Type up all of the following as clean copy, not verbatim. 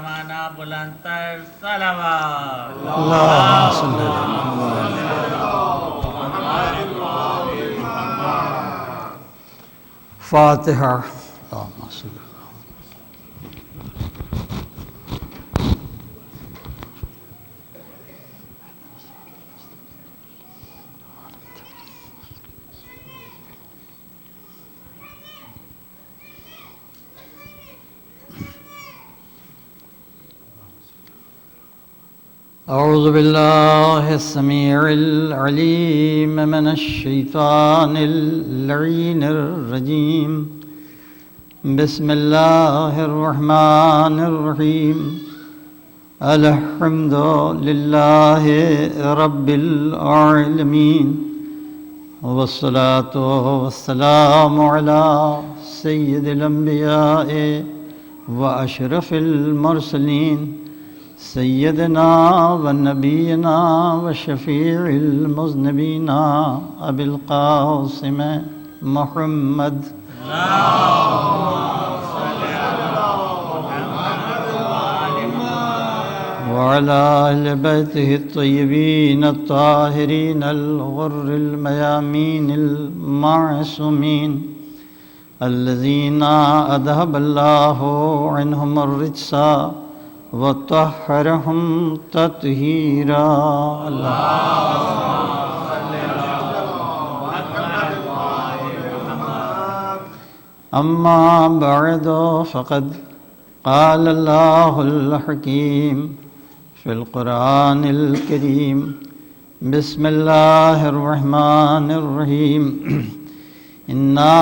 زمانہ بلند تر صلوات اللهم صل فاتحہ. اللهم صل أعوذ بالله السميع العليم من الشيطان اللعين الرجيم. بسم الله الرحمن الرحيم. الحمد لله رب العالمين والصلاة والسلام على سيد الأنبياء وأشرف المرسلين سيدنا ونبينا وشفيع المذنبين أبي القاسم محمد وعلى أهل بيته الطيبين الطاهرين الغر الميامين المعصومين الذين أذهب الله عنهم الرجس وطهرهم تطهيرا. أما بعد فقد قال الله الحكيم في القرآن الكريم. بسم الله الرحمن الرحيم. إنا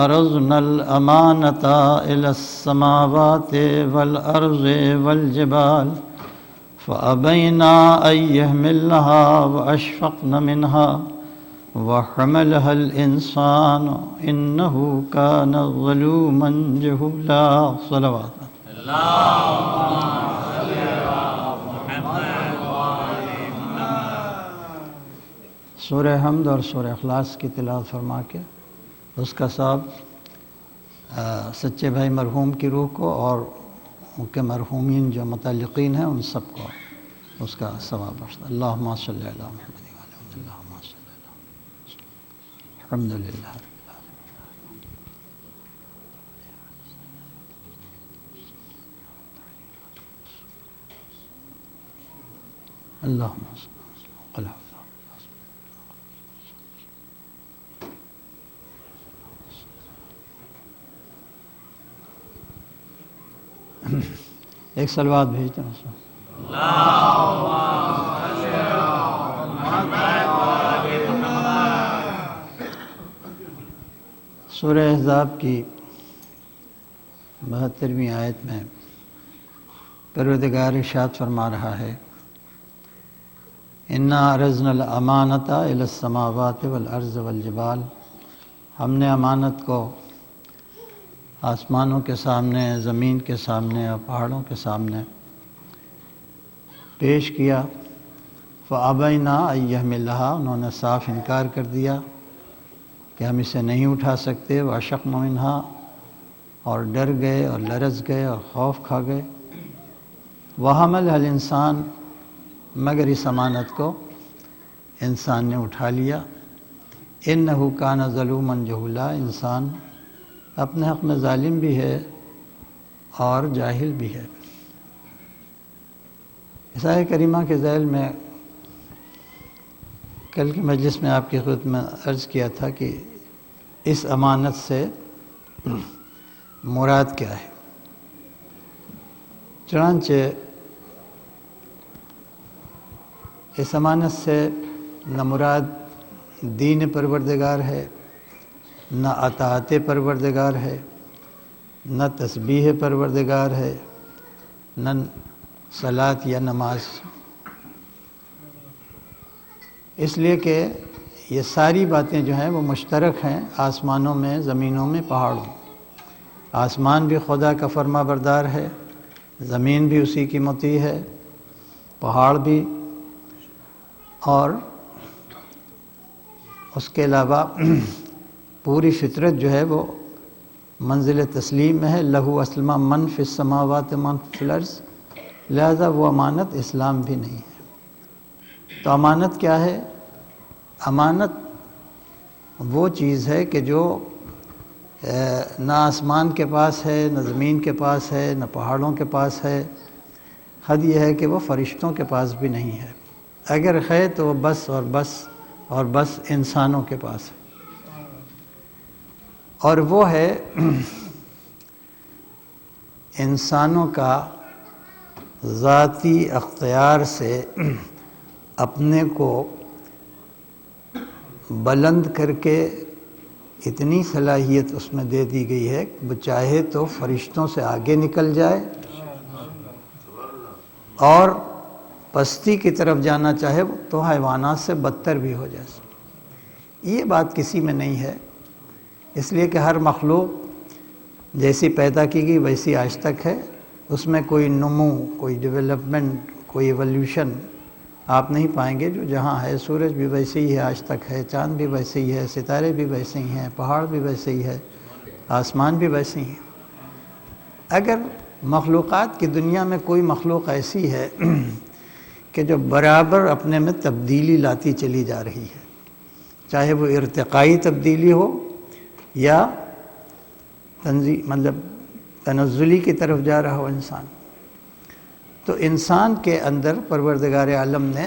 أرزنا الأمانة إلى السماوات والأرض والجبال فأبينا أن يحملنها وأشفقن منها وحملها الإنسان إنه كان ظلوما جهولا. صلوات. سورہ حمد اور سورہ اخلاص کی تلاوت فرما کے اس کا ثواب سچے بھائی مرحوم کی روح کو اور ان کے مرحومین جو متعلقین ہیں ان سب کو اس کا ثواب بخشتا. اللہم صلی علی محمد وعلی اللہم صلی علی الحمدللہ. اللہم صلی ایک صلوات بھیجتے ہیں. سورہ احزاب کی 72ویں آیت میں پروردگار ارشاد فرما رہا ہے انا عرضنا الامانۃ الی السماوات والارض والجبال. ہم نے امانت کو آسمانوں کے سامنے، زمین کے سامنے اور پہاڑوں کے سامنے پیش کیا. فابینا ان یحملھا، انہوں نے صاف انکار کر دیا کہ ہم اسے نہیں اٹھا سکتے. واشفقن منھا، اور ڈر گئے اور لرز گئے اور خوف کھا گئے. وحملھا الانسان، مگر اس امانت کو انسان نے اٹھا لیا. انہ کان ظلوما جہولا، انسان اپنے حق میں ظالم بھی ہے اور جاہل بھی ہے. اس آیت کریمہ کے ذیل میں کل کی مجلس میں آپ کی خدمت میں عرض کیا تھا کہ اس امانت سے مراد کیا ہے. چنانچہ اس امانت سے نہ مراد دین پروردگار ہے، نہ اطاعت پروردگار ہے، نہ تسبیح پروردگار ہے، نہ صلاۃ یا نماز. اس لیے کہ یہ ساری باتیں جو ہیں وہ مشترک ہیں آسمانوں میں، زمینوں میں، پہاڑوں. آسمان بھی خدا کا فرما بردار ہے، زمین بھی اسی کی مطیع ہے، پہاڑ بھی، اور اس کے علاوہ پوری فطرت جو ہے وہ منزل تسلیم میں ہے. لہو اسلم من فی السماوات من فی الارض. لہذا وہ امانت اسلام بھی نہیں ہے۔ تو امانت کیا ہے؟ امانت وہ چیز ہے کہ جو نہ آسمان کے پاس ہے، نہ زمین کے پاس ہے، نہ پہاڑوں کے پاس ہے۔ حد یہ ہے کہ وہ فرشتوں کے پاس بھی نہیں ہے، اگر ہے تو وہ بس اور بس انسانوں کے پاس ہے، اور وہ ہے انسانوں کا ذاتی اختیار سے اپنے کو بلند کر کے اتنی صلاحیت اس میں دے دی گئی ہے کہ وہ چاہے تو فرشتوں سے آگے نکل جائے اور پستی کی طرف جانا چاہے تو حیوانات سے بدتر بھی ہو جائے۔ یہ بات کسی میں نہیں ہے، اس لیے کہ ہر مخلوق جیسی پیدا کی گئی ویسی آج تک ہے، اس میں کوئی نمو، کوئی ڈیولپمنٹ، کوئی ایولیوشن آپ نہیں پائیں گے۔ جو جہاں ہے، سورج بھی ویسے ہی ہے، آج تک ہے، چاند بھی ویسے ہی ہے، ستارے بھی ویسے ہی ہیں، پہاڑ بھی ویسے ہی ہے، آسمان بھی ویسے ہی ہیں۔ اگر مخلوقات کی دنیا میں کوئی مخلوق ایسی ہے کہ جو برابر اپنے میں تبدیلی لاتی چلی جا رہی ہے، چاہے وہ ارتقائی تبدیلی ہو یا تنزلی کی طرف جا رہا ہو انسان، تو انسان کے اندر پروردگار عالم نے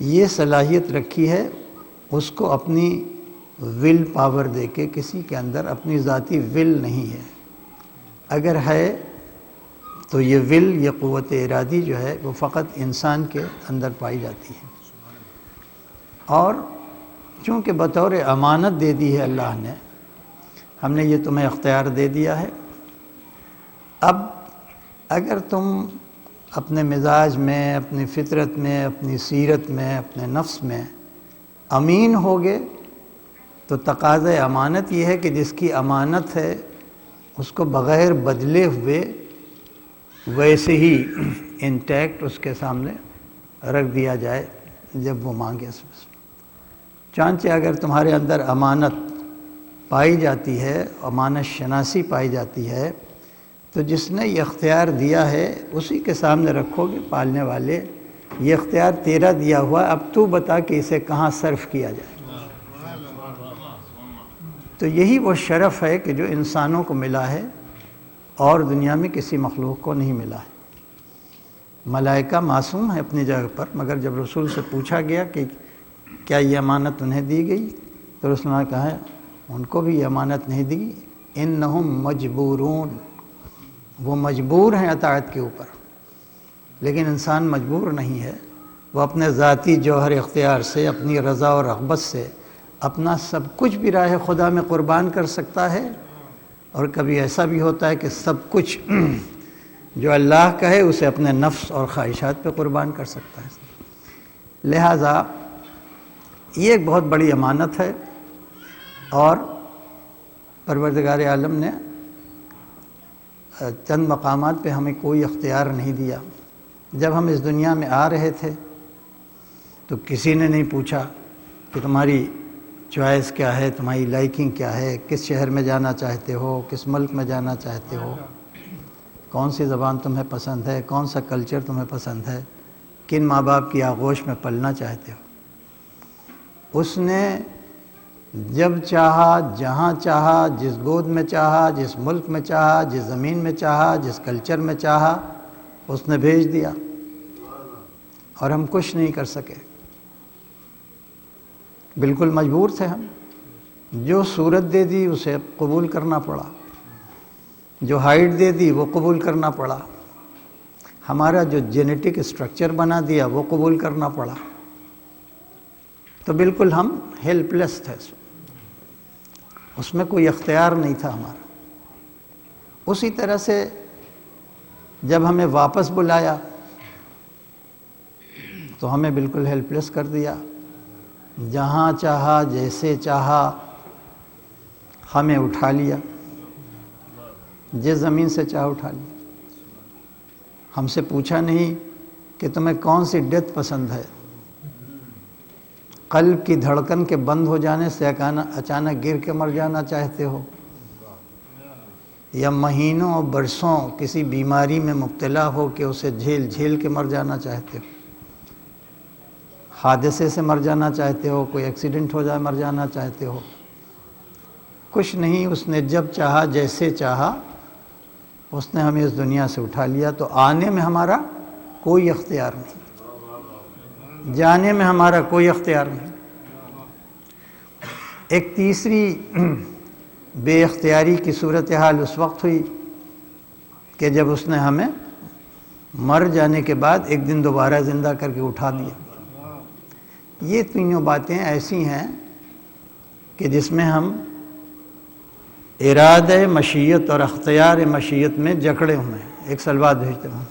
یہ صلاحیت رکھی ہے، اس کو اپنی ول پاور دے کے۔ کسی کے اندر اپنی ذاتی ول نہیں ہے، اگر ہے تو یہ ول، یہ قوت ارادی جو ہے وہ فقط انسان کے اندر پائی جاتی ہے۔ اور چونکہ بطور امانت دے دی ہے اللہ نے، ہم نے یہ تمہیں اختیار دے دیا ہے، اب اگر تم اپنے مزاج میں، اپنی فطرت میں، اپنی سیرت میں، اپنے نفس میں امین ہوگے تو تقاضۂ امانت یہ ہے کہ جس کی امانت ہے اس کو بغیر بدلے ہوئے ویسے ہی انٹیکٹ اس کے سامنے رکھ دیا جائے جب وہ مانگے۔ چانچہ اگر تمہارے اندر امانت پائی جاتی ہے، امانت شناسی پائی جاتی ہے، تو جس نے یہ اختیار دیا ہے اسی کے سامنے رکھو گے، پالنے والے یہ اختیار تیرا دیا ہوا، اب تو بتا کہ اسے کہاں صرف کیا جائے۔ تو یہی وہ شرف ہے کہ جو انسانوں کو ملا ہے اور دنیا میں کسی مخلوق کو نہیں ملا ہے۔ ملائکہ معصوم ہے اپنی جگہ پر، مگر جب رسول سے پوچھا گیا کہ کیا یہ امانت انہیں دی گئی، تو رسول نے کہا ان کو بھی یہ امانت نہیں دی، انہم مجبورون، وہ مجبور ہیں اطاعت کے اوپر، لیکن انسان مجبور نہیں ہے، وہ اپنے ذاتی جوہر اختیار سے، اپنی رضا اور رغبت سے اپنا سب کچھ بھی راہ خدا میں قربان کر سکتا ہے، اور کبھی ایسا بھی ہوتا ہے کہ سب کچھ جو اللہ کا ہے اسے اپنے نفس اور خواہشات پہ قربان کر سکتا ہے۔ لہٰذا یہ ایک بہت بڑی امانت ہے، اور پروردگار عالم نے چند مقامات پہ ہمیں کوئی اختیار نہیں دیا۔ جب ہم اس دنیا میں آ رہے تھے تو کسی نے نہیں پوچھا کہ تمہاری چوائس کیا ہے، تمہاری لائکنگ کیا ہے، کس شہر میں جانا چاہتے ہو، کس ملک میں جانا چاہتے ہو، کون سی زبان تمہیں پسند ہے، کون سا کلچر تمہیں پسند ہے، کن ماں باپ کی آغوش میں پلنا چاہتے ہو۔ اس نے جب چاہا، جہاں چاہا، جس گود میں چاہا، جس ملک میں چاہا، جس زمین میں چاہا، جس کلچر میں چاہا، اس نے بھیج دیا، اور ہم کچھ نہیں کر سکے، بالکل مجبور تھے ہم۔ جو صورت دے دی اسے قبول کرنا پڑا، جو ہائٹ دے دی وہ قبول کرنا پڑا، ہمارا جو جینیٹک اسٹرکچر بنا دیا وہ قبول کرنا پڑا، تو بالکل ہم ہیلپ لیس تھے، اس میں کوئی اختیار نہیں تھا ہمارا۔ اسی طرح سے جب ہمیں واپس بلایا تو ہمیں بالکل ہیلپ لیس کر دیا، جہاں چاہا، جیسے چاہا ہمیں اٹھا لیا، جس زمین سے چاہا اٹھا لیا۔ ہم سے پوچھا نہیں کہ تمہیں کون سی ڈیتھ پسند ہے، قلب کی دھڑکن کے بند ہو جانے سے اچانک گر کے مر جانا چاہتے ہو، یا مہینوں اور برسوں کسی بیماری میں مبتلا ہو کہ اسے جھیل جھیل کے مر جانا چاہتے ہو، حادثے سے مر جانا چاہتے ہو، کوئی ایکسیڈنٹ ہو جائے مر جانا چاہتے ہو؟ کچھ نہیں، اس نے جب چاہا جیسے چاہا اس نے ہمیں اس دنیا سے اٹھا لیا، تو آنے میں ہمارا کوئی اختیار نہیں، جانے میں ہمارا کوئی اختیار نہیں۔ ایک تیسری بے اختیاری کی صورتحال اس وقت ہوئی کہ جب اس نے ہمیں مر جانے کے بعد ایک دن دوبارہ زندہ کر کے اٹھا دیا۔ یہ تینوں باتیں ایسی ہیں کہ جس میں ہم ارادہ مشیت اور اختیار مشیت میں جکڑے ہوئے ہیں۔ ایک صلوات بھیجتے ہیں۔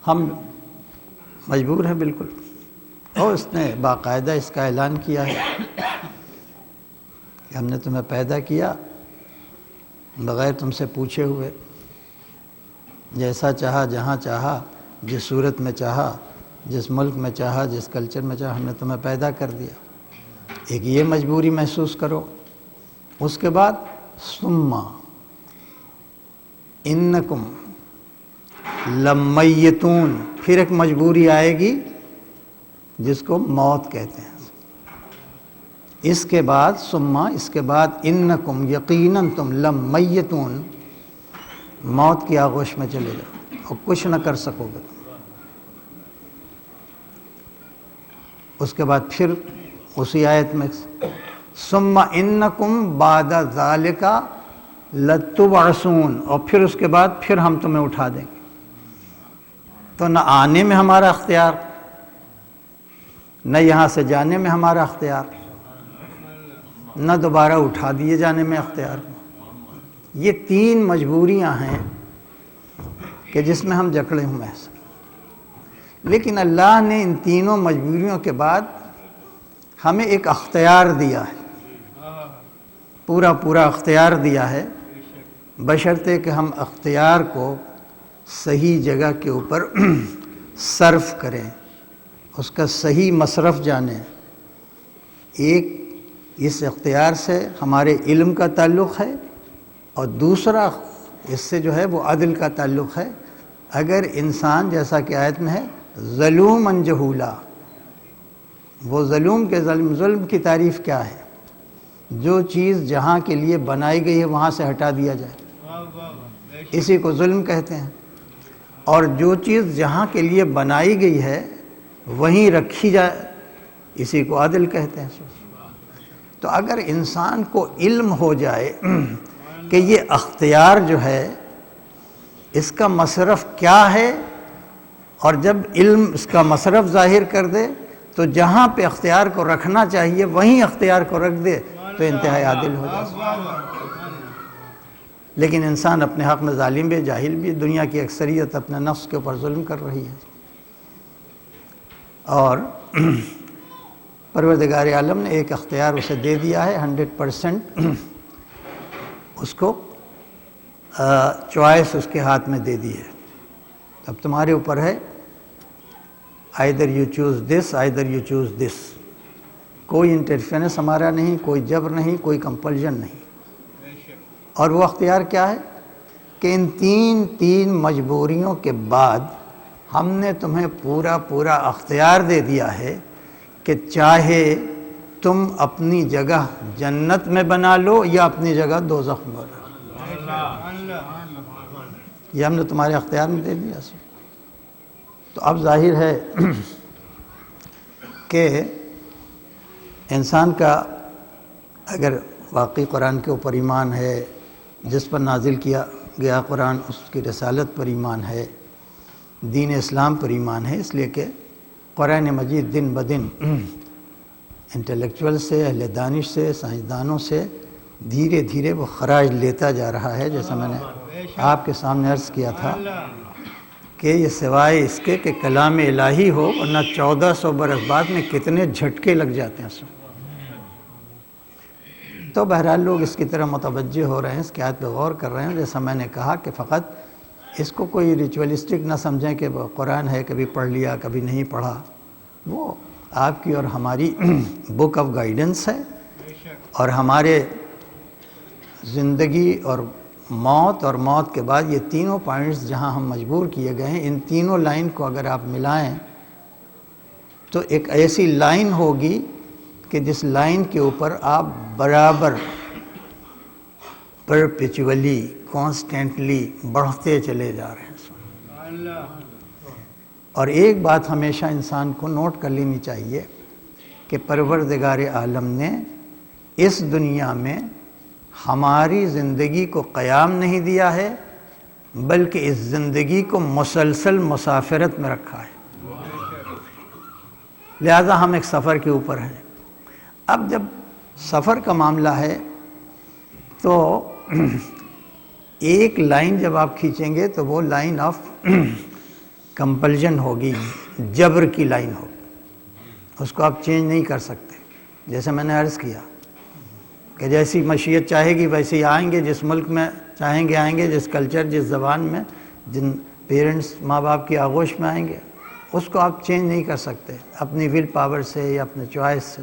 ہم مجبور ہیں بالکل، اور اس نے باقاعدہ اس کا اعلان کیا ہے کہ ہم نے تمہیں پیدا کیا بغیر تم سے پوچھے ہوئے، جیسا چاہا، جہاں چاہا، جس صورت میں چاہا، جس ملک میں چاہا، جس کلچر میں چاہا، ہم نے تمہیں پیدا کر دیا۔ ایک یہ مجبوری محسوس کرو۔ اس کے بعد ثم انکم لمیتون، پھر ایک مجبوری آئے گی جس کو موت کہتے ہیں۔ اس کے بعد ثم، اس کے بعد انکم، یقیناً تم لمیتون، موت کی آغوش میں چلے جاؤ اور کچھ نہ کر سکو گے۔ اس کے بعد پھر اسی آیت میں ثم انکم بعد ذالک لتبعثون، اور پھر اس کے بعد پھر ہم تمہیں اٹھا دیں گے۔ تو نہ آنے میں ہمارا اختیار، نہ یہاں سے جانے میں ہمارا اختیار، نہ دوبارہ اٹھا دیے جانے میں اختیار۔ یہ تین مجبوریاں ہیں کہ جس میں ہم جکڑے ہوئے ہیں۔ لیکن اللہ نے ان تینوں مجبوریوں کے بعد ہمیں ایک اختیار دیا ہے، پورا پورا اختیار دیا ہے، بشرطے کہ ہم اختیار کو صحیح جگہ کے اوپر صرف کریں، اس کا صحیح مصرف جانیں۔ ایک اس اختیار سے ہمارے علم کا تعلق ہے، اور دوسرا اس سے جو ہے وہ عدل کا تعلق ہے۔ اگر انسان، جیسا کہ آیت میں ہے، ظلوماً جہولا، وہ ظلم کے ظلم کی تعریف کیا ہے؟ جو چیز جہاں کے لیے بنائی گئی ہے وہاں سے ہٹا دیا جائے، اسی کو ظلم کہتے ہیں۔ اور جو چیز جہاں کے لیے بنائی گئی ہے وہیں رکھی جائے، اسی کو عدل کہتے ہیں۔ تو اگر انسان کو علم ہو جائے کہ یہ اختیار جو ہے اس کا مصرف کیا ہے، اور جب علم اس کا مصرف ظاہر کر دے تو جہاں پہ اختیار کو رکھنا چاہیے وہیں اختیار کو رکھ دے تو انتہائی عادل ہو جائے۔ لیکن انسان اپنے حق میں ظالم بھی، جاہل بھی، دنیا کی اکثریت اپنے نفس کے اوپر ظلم کر رہی ہے۔ اور پروردگار عالم نے ایک اختیار اسے دے دیا ہے 100%، اس کو چوائس اس کے ہاتھ میں دے دی ہے۔ اب تمہارے اوپر ہے، either you choose this, either you choose this۔ کوئی انٹرفیرنس ہمارا نہیں، کوئی جبر نہیں، کوئی کمپلژن نہیں۔ اور وہ اختیار کیا ہے کہ ان تین مجبوریوں کے بعد ہم نے تمہیں پورا پورا اختیار دے دیا ہے کہ چاہے تم اپنی جگہ جنت میں بنا لو یا اپنی جگہ دوزخ میں بنا لو، یہ ہم نے تمہارے اختیار میں دے دیا۔ تو اب ظاہر ہے کہ انسان کا اگر واقعی قرآن کے اوپر ایمان ہے، جس پر نازل کیا گیا قرآن، اس کی رسالت پر ایمان ہے، دین اسلام پر ایمان ہے، اس لیے کہ قرآن مجید دن بدن انٹلیکچوئل سے، اہل دانش سے، سائنسدانوں سے دھیرے دھیرے وہ خراج لیتا جا رہا ہے۔ جیسا میں نے آپ کے سامنے عرض کیا تھا کہ یہ سوائے اس کے کہ کلام الہی ہو، ورنہ 1400 برس بعد میں کتنے جھٹکے لگ جاتے ہیں۔ تو بہرحال لوگ اس کی طرح متوجہ ہو رہے ہیں، اس کی آیت پہ غور کر رہے ہیں۔ جیسا میں نے کہا کہ فقط اس کو کوئی ریچولیسٹک نہ سمجھیں کہ وہ قرآن ہے، کبھی پڑھ لیا کبھی نہیں پڑھا۔ وہ آپ کی اور ہماری بک آف گائیڈنس ہے، اور ہمارے زندگی اور موت کے بعد یہ تینوں پوائنٹس جہاں ہم مجبور کیے گئے ہیں، ان تینوں لائن کو اگر آپ ملائیں تو ایک ایسی لائن ہوگی کہ جس لائن کے اوپر آپ برابر پرپیچولی کانسٹینٹلی بڑھتے چلے جا رہے ہیں۔ اور ایک بات ہمیشہ انسان کو نوٹ کر لینی چاہیے کہ پروردگار عالم نے اس دنیا میں ہماری زندگی کو قیام نہیں دیا ہے، بلکہ اس زندگی کو مسلسل مسافرت میں رکھا ہے، لہذا ہم ایک سفر کے اوپر ہیں۔ اب جب سفر کا معاملہ ہے تو ایک لائن جب آپ کھینچیں گے تو وہ لائن آف کمپلژن ہوگی، جبر کی لائن ہوگی، اس کو آپ چینج نہیں کر سکتے۔ جیسے میں نے عرض کیا کہ جیسی مشیت چاہے گی ویسے ہی آئیں گے، جس ملک میں چاہیں گے آئیں گے، جس کلچر جس زبان میں جن پیرنٹس ماں باپ کی آغوش میں آئیں گے، اس کو آپ چینج نہیں کر سکتے اپنی ول پاور سے یا اپنے چوائس سے۔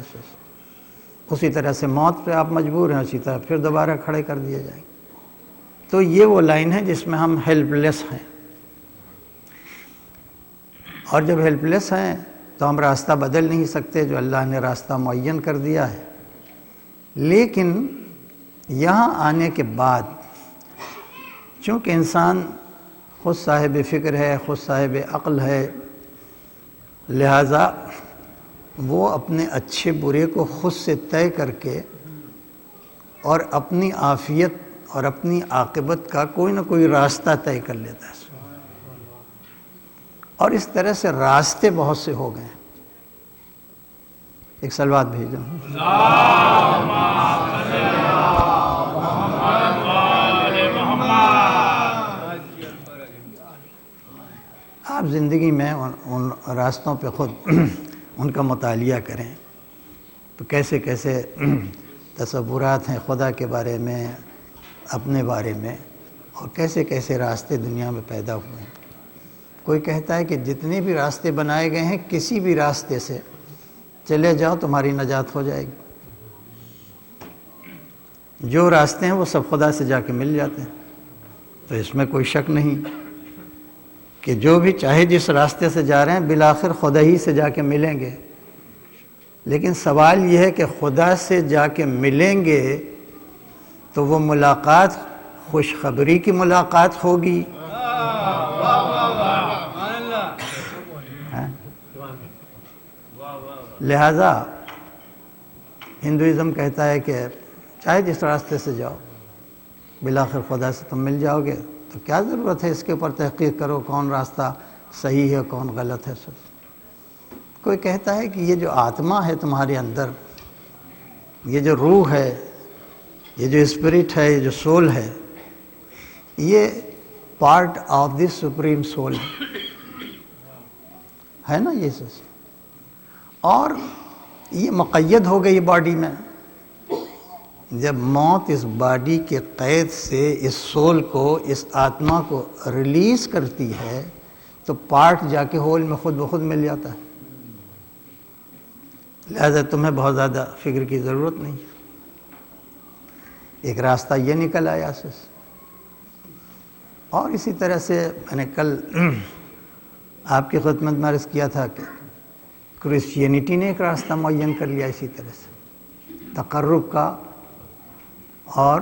اسی طرح سے موت پہ آپ مجبور ہیں، اسی طرح پھر دوبارہ کھڑے کر دیے جائیں گے۔ تو یہ وہ لائن ہے جس میں ہم ہیلپ لیس ہیں، اور جب ہیلپ لیس ہیں تو ہم راستہ بدل نہیں سکتے جو اللہ نے راستہ معین کر دیا ہے۔ لیکن یہاں آنے کے بعد چونکہ انسان خود صاحب فکر ہے، خود صاحب عقل ہے، لہٰذا وہ اپنے اچھے برے کو خود سے طے کر کے اور اپنی عافیت اور اپنی عاقبت کا کوئی نہ کوئی راستہ طے کر لیتا ہے، اور اس طرح سے راستے بہت سے ہو گئے ہیں۔ ایک صلوات بھیجو۔ آپ زندگی میں ان راستوں پہ خود ان کا مطالعہ کریں تو کیسے کیسے تصورات ہیں خدا کے بارے میں، اپنے بارے میں، اور کیسے کیسے راستے دنیا میں پیدا ہوئے ہیں۔ کوئی کہتا ہے کہ جتنے بھی راستے بنائے گئے ہیں کسی بھی راستے سے چلے جاؤ تمہاری نجات ہو جائے گی۔ جو راستے ہیں وہ سب خدا سے جا کے مل جاتے ہیں، تو اس میں کوئی شک نہیں کہ جو بھی چاہے جس راستے سے جا رہے ہیں بالآخر خدا ہی سے جا کے ملیں گے۔ لیکن سوال یہ ہے کہ خدا سے جا کے ملیں گے تو وہ ملاقات خوشخبری کی ملاقات ہوگی، لہذا ہندوازم کہتا ہے کہ چاہے جس راستے سے جاؤ بالآخر خدا سے تم مل جاؤ گے، تو کیا ضرورت ہے اس کے اوپر تحقیق کرو کون راستہ صحیح ہے کون غلط ہے۔ کوئی کہتا ہے کہ یہ جو آتما ہے تمہارے اندر، یہ جو روح ہے، یہ جو اسپرٹ ہے، یہ جو سول ہے، یہ part of the supreme civil ہے نا یہ سچ، اور یہ مقید ہو گئی باڈی میں۔ جب موت اس باڈی کے قید سے اس سول کو، اس آتما کو ریلیز کرتی ہے تو پارٹ جا کے ہول میں خود بخود مل جاتا ہے، لہذا تمہیں بہت زیادہ فکر کی ضرورت نہیں۔ ایک راستہ یہ نکل آیا سے، اور اسی طرح سے میں نے کل آپ کی خدمت میں عرض کیا تھا کہ کرسچینٹی نے ایک راستہ معین کر لیا اسی طرح سے، تقرب کا اور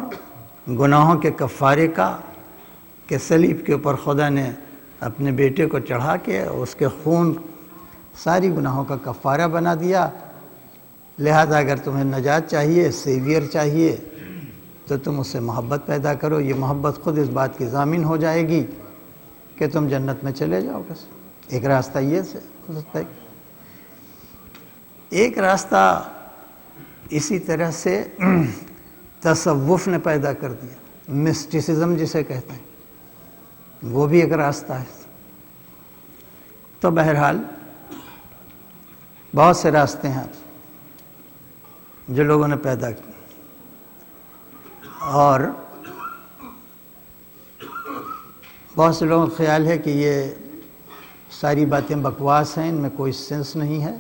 گناہوں کے کفارے کا، کہ صلیب کے اوپر خدا نے اپنے بیٹے کو چڑھا کے اس کے خون ساری گناہوں کا کفارہ بنا دیا۔ لہذا اگر تمہیں نجات چاہیے، سیویئر چاہیے، تو تم اس سے محبت پیدا کرو، یہ محبت خود اس بات کی ضامن ہو جائے گی کہ تم جنت میں چلے جاؤ۔ بس ایک راستہ یہ سے ہو سکتا ہے۔ ایک راستہ اسی طرح سے تصوف نے پیدا کر دیا، مسٹیسزم جسے کہتے ہیں، وہ بھی ایک راستہ ہے۔ تو بہرحال بہت سے راستے ہیں جو لوگوں نے پیدا کیے، اور بہت سے لوگوں کا خیال ہے کہ یہ ساری باتیں بکواس ہیں، ان میں کوئی سینس نہیں ہے۔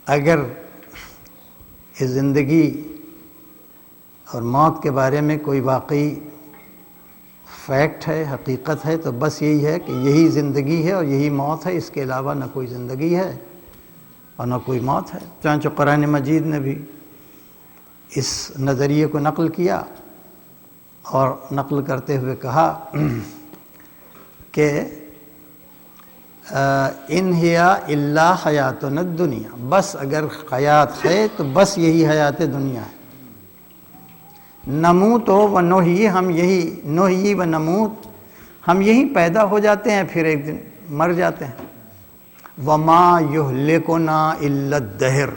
اگر اس زندگی اور موت کے بارے میں کوئی واقعی فیکٹ ہے، حقیقت ہے، تو بس یہی ہے کہ یہی زندگی ہے اور یہی موت ہے، اس کے علاوہ نہ کوئی زندگی ہے اور نہ کوئی موت ہے۔ چنانچہ قرآن مجید نے بھی اس نظریے کو نقل کیا اور نقل کرتے ہوئے کہا کہ ان ہی الا حیاتنا الدنیا، بس اگر حیات ہے تو بس یہی حیات دنیا ہے۔ نموت و نحیی، ہم یہی نحیی و نموت، ہم یہی پیدا ہو جاتے ہیں پھر ایک دن مر جاتے ہیں۔ وما یہلکنا الا الدہر،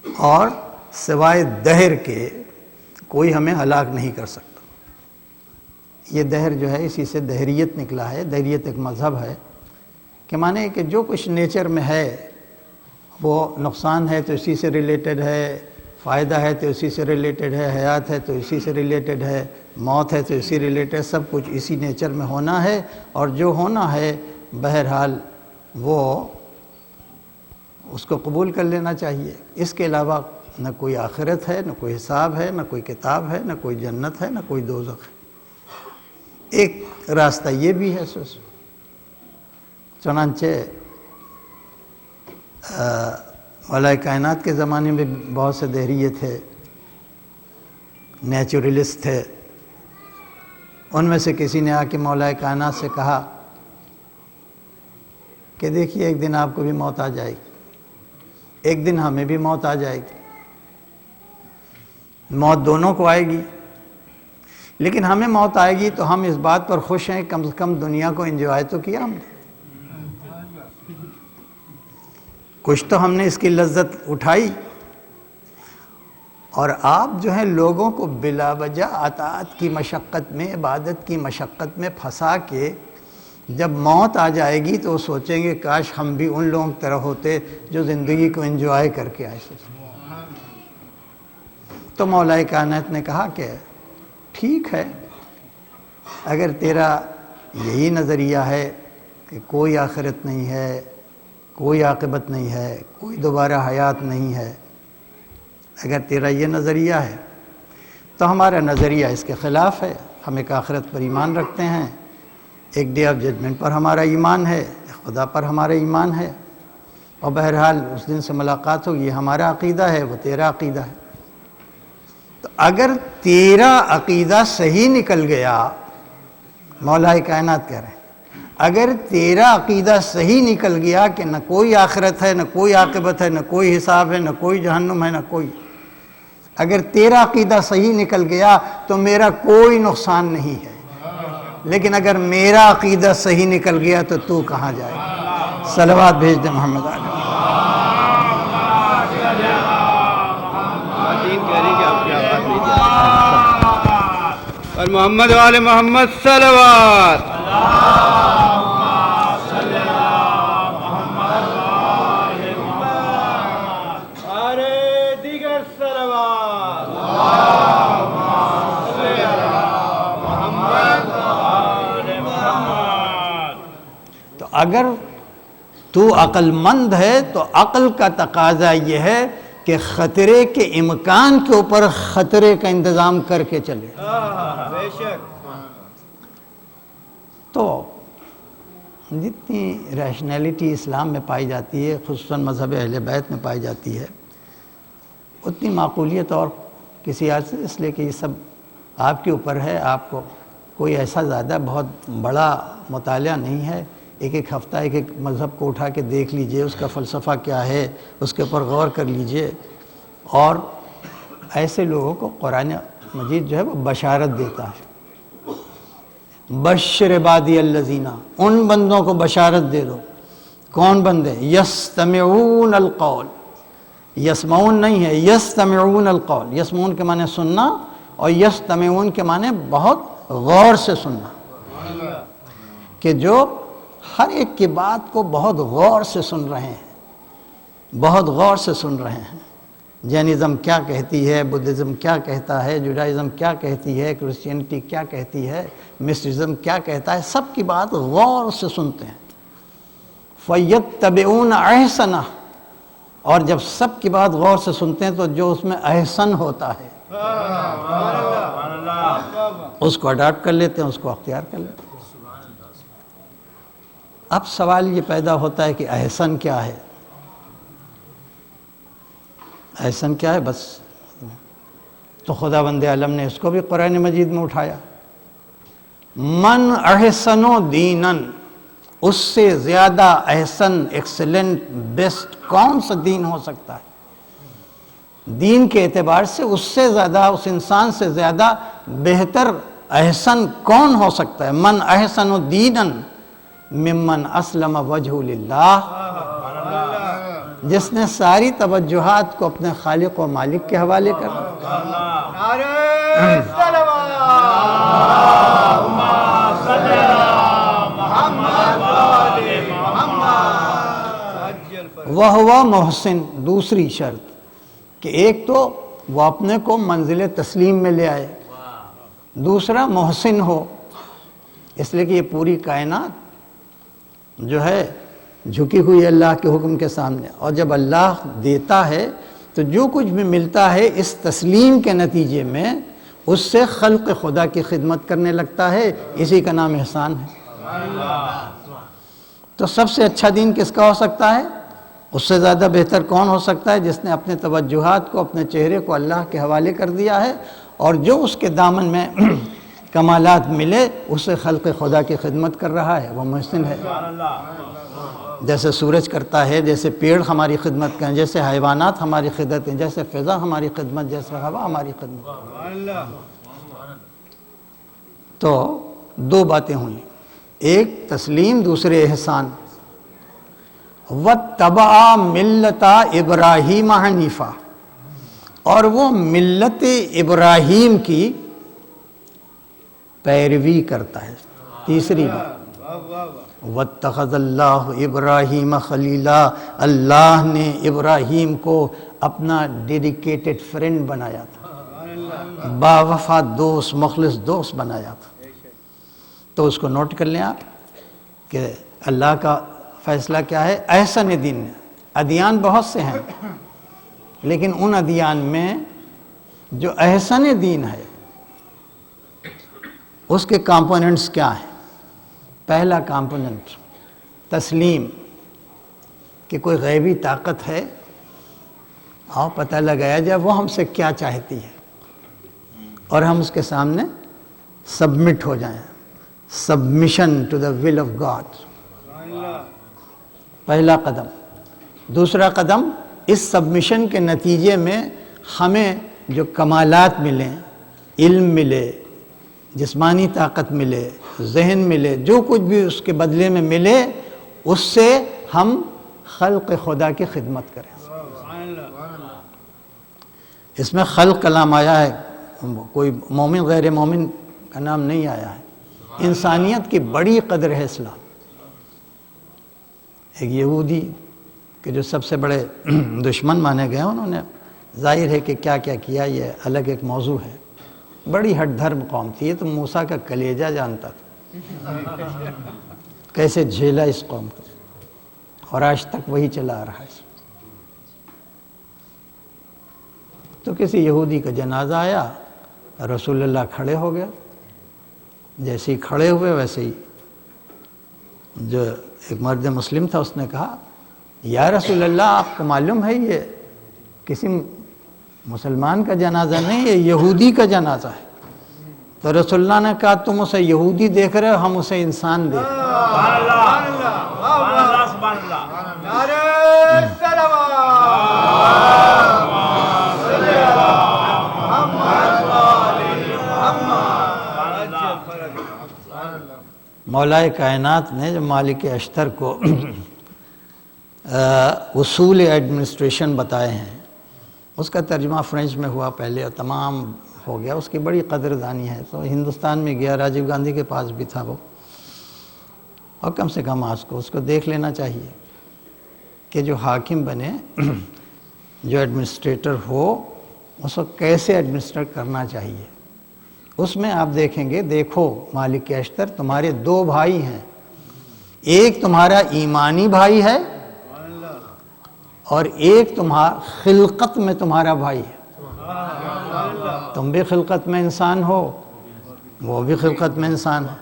اور سوائے دہر کے کوئی ہمیں ہلاک نہیں کر سکتا۔ یہ دہر جو ہے اسی سے دہریت نکلا ہے۔ دہریت ایک مذہب ہے کہ مانے کہ جو کچھ نیچر میں ہے وہ نقصان ہے تو اسی سے ریلیٹڈ ہے، فائدہ ہے تو اسی سے ریلیٹڈ ہے، حیات ہے تو اسی سے ریلیٹڈ ہے، موت ہے تو اسی ریلیٹڈ، سب کچھ اسی نیچر میں ہونا ہے، اور جو ہونا ہے بہرحال وہ اس کو قبول کر لینا چاہیے۔ اس کے علاوہ نہ کوئی آخرت ہے، نہ کوئی حساب ہے، نہ کوئی کتاب ہے، نہ کوئی جنت ہے، نہ کوئی دوزخ ہے۔ ایک راستہ یہ بھی ہے چنانچہ مولا کائنات کے زمانے میں بہت سے دہریے تھے، نیچرلسٹ تھے۔ ان میں سے کسی نے آ کے مولا کائنات سے کہا کہ دیکھیے ایک دن آپ کو بھی موت آ جائے گی، ایک دن ہمیں بھی موت آ جائے گی، موت دونوں کو آئے گی، لیکن ہمیں موت آئے گی تو ہم اس بات پر خوش ہیں کم سے کم دنیا کو انجوائے تو کیا ہم نے، کچھ تو ہم نے اس کی لذت اٹھائی۔ اور آپ جو ہیں لوگوں کو بلا وجہ اطاعت کی مشقت میں، عبادت کی مشقت میں پھنسا کے جب موت آ جائے گی تو وہ سوچیں گے کاش ہم بھی ان لوگوں کی طرح ہوتے جو زندگی کو انجوائے کر کے آئے۔ تو مولا کائنات نے کہا کہ ٹھیک ہے، اگر تیرا یہی نظریہ ہے کہ کوئی آخرت نہیں ہے، کوئی عاقبت نہیں ہے، کوئی دوبارہ حیات نہیں ہے، اگر تیرا یہ نظریہ ہے تو ہمارا نظریہ اس کے خلاف ہے۔ ہم ایک آخرت پر ایمان رکھتے ہیں، ایک ڈے آف ججمنٹ پر ہمارا ایمان ہے، خدا پر ہمارا ایمان ہے، اور بہرحال اس دن سے ملاقات ہوگی، یہ ہمارا عقیدہ ہے، وہ تیرا عقیدہ ہے۔ تو اگر تیرا عقیدہ صحیح نکل گیا، مولا کائنات کہہ رہے ہیں، اگر تیرا عقیدہ صحیح نکل گیا کہ نہ کوئی آخرت ہے، نہ کوئی عاقبت ہے، نہ کوئی حساب ہے، نہ کوئی جہنم ہے، نہ کوئی، اگر تیرا عقیدہ صحیح نکل گیا تو میرا کوئی نقصان نہیں ہے، لیکن اگر میرا عقیدہ صحیح نکل گیا تو تو کہاں جائے گا؟ صلوات بھیج دے محمد علیہ۔ اور محمد والے محمد صلوات۔ ارے دیگر صلوات۔ تو اگر تو عقل مند ہے تو عقل کا تقاضا یہ ہے کہ خطرے کے امکان کے اوپر خطرے کا انتظام کر کے چلے۔ بے شک۔ تو جتنی ریشنلٹی اسلام میں پائی جاتی ہے، خصوصاً مذہب اہل بیت میں پائی جاتی ہے، اتنی معقولیت اور کسی اور سے، اس لیے کہ یہ سب آپ کے اوپر ہے۔ آپ کو کوئی ایسا زیادہ بہت بڑا مطالعہ نہیں ہے، ایک ایک ہفتہ ایک ایک مذہب کو اٹھا کے دیکھ لیجئے، اس کا فلسفہ کیا ہے، اس کے اوپر غور کر لیجئے، اور ایسے لوگوں کو قرآن مجید جو ہے وہ بشارت دیتا ہے۔ بشر عبادی الذین، ان بندوں کو بشارت دے دو۔ کون بندے؟ یستمعون القول، یسمعون نہیں ہے، یستمعون القول۔ یسمعون کے معنی سننا، اور یستمعون کے معنی بہت غور سے سننا، کہ جو ہر ایک کی بات کو بہت غور سے سن رہے ہیں، بہت غور سے سن رہے ہیں۔ جینزم کیا کہتی ہے، بدھزم کیا کہتا ہے، جوڈائزم کیا کہتی ہے، کرسچینٹی کیا کہتی ہے، مسٹرزم کیا کہتا ہے، سب کی بات غور سے سنتے ہیں۔ فَيَتَّبِعُونَ أَحْسَنَهُ، اور جب سب کی بات غور سے سنتے ہیں تو جو اس میں احسن ہوتا ہے اس کو اڈاپٹ کر لیتے ہیں، اس کو اختیار کر لیتے ہیں۔ اب سوال یہ پیدا ہوتا ہے کہ احسن کیا ہے؟ احسن کیا ہے؟ بس تو خداوند عالم نے اس کو بھی قرآن مجید میں اٹھایا، من احسن دینن، اس سے زیادہ احسن، ایکسلنٹ، بیسٹ کون سا دین ہو سکتا ہے؟ دین کے اعتبار سے اس سے زیادہ، اس انسان سے زیادہ بہتر احسن کون ہو سکتا ہے؟ من احسن دینن ممن اسلم وجہ للہ، جس نے ساری توجہات کو اپنے خالق و مالک کے حوالے کر نعرہ صلوات وہ ہوا محسن۔ دوسری شرط کہ ایک تو وہ اپنے کو منزل تسلیم میں لے آئے، دوسرا محسن ہو، اس لیے کہ یہ پوری کائنات جو ہے جھکی ہوئی اللہ کے حکم کے سامنے، اور جب اللہ دیتا ہے تو جو کچھ بھی ملتا ہے اس تسلیم کے نتیجے میں اس سے خلق خدا کی خدمت کرنے لگتا ہے، اسی کا نام احسان ہے۔ تو سب سے اچھا دین کس کا ہو سکتا ہے؟ اس سے زیادہ بہتر کون ہو سکتا ہے؟ جس نے اپنے توجہات کو، اپنے چہرے کو اللہ کے حوالے کر دیا ہے، اور جو اس کے دامن میں کمالات ملے اسے خلق خدا کی خدمت کر رہا ہے، وہ محسن ہے۔ جیسے سورج کرتا ہے، جیسے پیڑ ہماری خدمت کریں، جیسے حیوانات ہماری خدمت کریں، جیسے فضا ہماری خدمت، جیسے ہوا ہماری خدمت۔ تو دو باتیں ہوئیں، ایک تسلیم، دوسرے احسان۔ وَاتَّبَعَ مِلَّةَ إِبْرَاهِيمَ حَنِيفًا، اور وہ ملت ابراہیم کی پیروی کرتا ہے۔ تیسری بات، وَاتَّخَذَ اللَّهُ إِبْرَاهِيمَ خَلِيلًا، اللہ نے ابراہیم کو اپنا ڈیڈیکیٹڈ فرینڈ بنایا تھا، باوفا دوست، مخلص دوست بنایا تھا۔ تو اس کو نوٹ کر لیں آپ کہ اللہ کا فیصلہ کیا ہے؟ احسن دین۔ ادیان بہت سے ہیں، لیکن ان ادیان میں جو احسن دین ہے اس کے کمپوننٹس کیا ہیں؟ پہلا کمپوننٹ تسلیم، کہ کوئی غیبی طاقت ہے اور پتہ لگایا جائے وہ ہم سے کیا چاہتی ہے اور ہم اس کے سامنے سبمٹ ہو جائیں، submission to the will of God, پہلا قدم۔ دوسرا قدم، اس سبمیشن کے نتیجے میں ہمیں جو کمالات ملیں، علم ملے، جسمانی طاقت ملے، ذہن ملے، جو کچھ بھی اس کے بدلے میں ملے، اس سے ہم خلق خدا کی خدمت کریں۔ اس میں خلق کلام آیا ہے، کوئی مومن غیر مومن کا نام نہیں آیا ہے۔ انسانیت کی بڑی قدر ہے اسلام۔ ایک یہودی کہ جو سب سے بڑے دشمن مانے گئے، انہوں نے ظاہر ہے کہ کیا کیا کیا، یہ الگ ایک موضوع ہے، بڑی ہٹ دھرم قوم تھی، یہ تو موسیٰ کا کلیجہ جانتا تھا، کیسے جھیلا اس قوم کو، اور آج تک وہی چلا آ رہا ہے۔ تو کسی یہودی کا جنازہ آیا، رسول اللہ کھڑے ہو گئے، جیسے ہی کھڑے ہوئے ویسے ہی جو ایک مرد مسلم تھا اس نے کہا، یا رسول اللہ آپ کو معلوم ہے یہ کسی مسلمان کا جنازہ نہیں، یہ یہودی کا جنازہ ہے۔ تو رسول اللہ نے کہا، تم اسے یہودی دیکھ رہے ہو، ہم اسے انسان دیکھ رہے مولا کائنات نے جو مالک اشتر کو اصول ایڈمنسٹریشن بتائے ہیں، اس کا ترجمہ فرینچ میں ہوا پہلے اور تمام ہو گیا، اس کی بڑی قدردانی ہے۔ تو ہندوستان میں گیا، راجیو گاندھی کے پاس بھی تھا وہ، اور کم سے کم آج کو اس کو دیکھ لینا چاہیے کہ جو حاکم بنے، جو ایڈمنسٹریٹر ہو، اس کو کیسے ایڈمنسٹر کرنا چاہیے۔ اس میں آپ دیکھیں گے، دیکھو مالک اشتر تمہارے دو بھائی ہیں، ایک تمہارا ایمانی بھائی ہے اور ایک تمہارا خلقت میں تمہارا بھائی ہے. تم بھی خلقت میں انسان ہو، وہ بھی خلقت میں انسان ہے.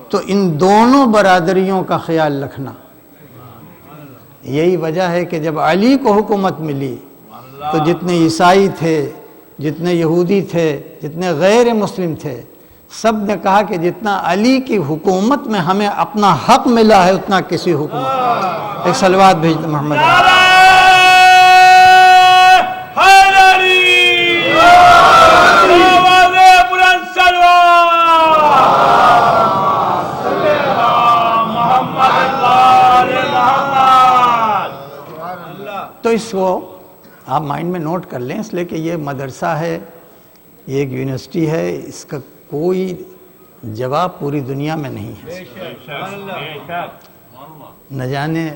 تو ان دونوں برادریوں کا خیال رکھنا. یہی وجہ ہے کہ جب علی کو حکومت ملی تو جتنے عیسائی تھے، جتنے یہودی تھے، جتنے غیر مسلم تھے، سب نے کہا کہ جتنا علی کی حکومت میں ہمیں اپنا حق ملا ہے اتنا کسی حکومت. ایک صلوات بھیج دیں محمد. تو اس کو آپ مائنڈ میں نوٹ کر لیں، اس لیے کہ یہ مدرسہ ہے، یہ ایک یونیورسٹی ہے، اس کا کوئی جواب پوری دنیا میں نہیں ہے. نہ جانے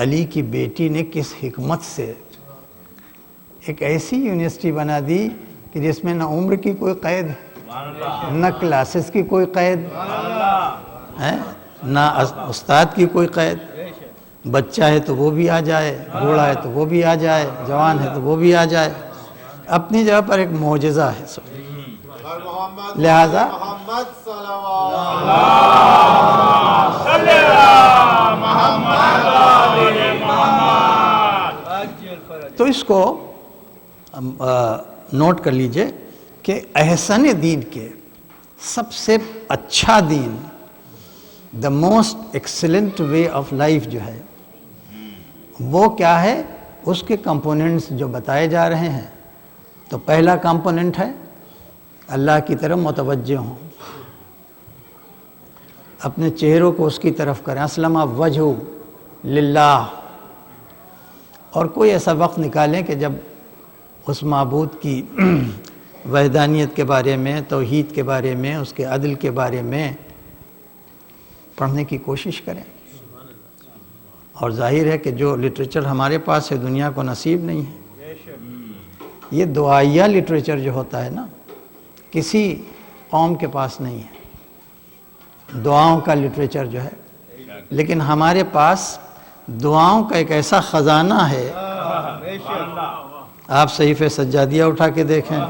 علی کی بیٹی نے کس حکمت سے ایک ایسی یونیورسٹی بنا دی کہ جس میں نہ عمر کی کوئی قید، نہ کلاسز کی کوئی قید ہے، نہ استاد کی کوئی قید. بچہ ہے تو وہ بھی آ جائے، بوڑھا ہے تو وہ بھی آ جائے، جوان ہے تو وہ بھی آ جائے. اپنی جگہ پر ایک معجزہ ہے سب. لہذا تو اس کو نوٹ کر لیجئے کہ احسن دین کے سب سے اچھا دین، the most excellent way of life جو ہے وہ کیا ہے، اس کے کمپوننٹس جو بتائے جا رہے ہیں. تو پہلا کمپوننٹ ہے اللہ کی طرف متوجہ ہوں، اپنے چہروں کو اس کی طرف کریں. اسلم وجہ للہ. اور کوئی ایسا وقت نکالیں کہ جب اس معبود کی وحدانیت کے بارے میں، توحید کے بارے میں، اس کے عدل کے بارے میں پڑھنے کی کوشش کریں. اور ظاہر ہے کہ جو لٹریچر ہمارے پاس ہے دنیا کو نصیب نہیں ہے. یہ دعائیہ لٹریچر جو ہوتا ہے نا، کسی قوم کے پاس نہیں ہے، دعاؤں کا لٹریچر جو ہے. لیکن ہمارے پاس دعاؤں کا ایک ایسا خزانہ ہے. آپ صحیفہ سجادیہ اٹھا کے دیکھیں،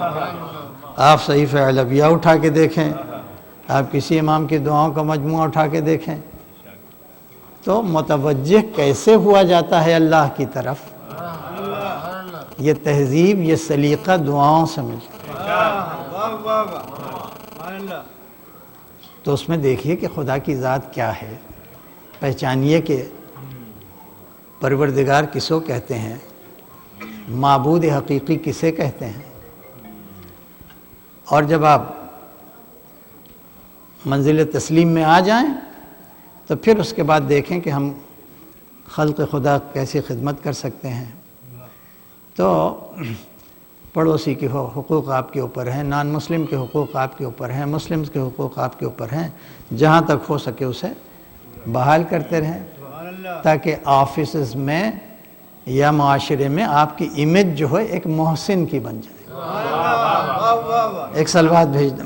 آپ صحیفہ علویہ اٹھا کے دیکھیں، آپ کسی امام کی دعاؤں کا مجموعہ اٹھا کے دیکھیں، تو متوجہ کیسے ہوا جاتا ہے اللہ کی طرف. یہ تہذیب، یہ سلیقہ دعاؤں سے ملتا ہے. تو اس میں دیکھیے کہ خدا کی ذات کیا ہے، پہچانیے کہ پروردگار کسو کہتے ہیں، معبود حقیقی کسے کہتے ہیں. اور جب آپ منزل تسلیم میں آ جائیں تو پھر اس کے بعد دیکھیں کہ ہم خلق خدا کیسی خدمت کر سکتے ہیں. تو پڑوسی کے حقوق آپ کے اوپر ہیں، نان مسلم کے حقوق آپ کے اوپر ہیں، مسلم کے حقوق آپ کے اوپر ہیں. جہاں تک ہو سکے اسے بحال کرتے رہیں تاکہ آفیسز میں یا معاشرے میں آپ کی امیج جو ہے ایک محسن کی بن جائے. ایک صلوات بھیج دیں.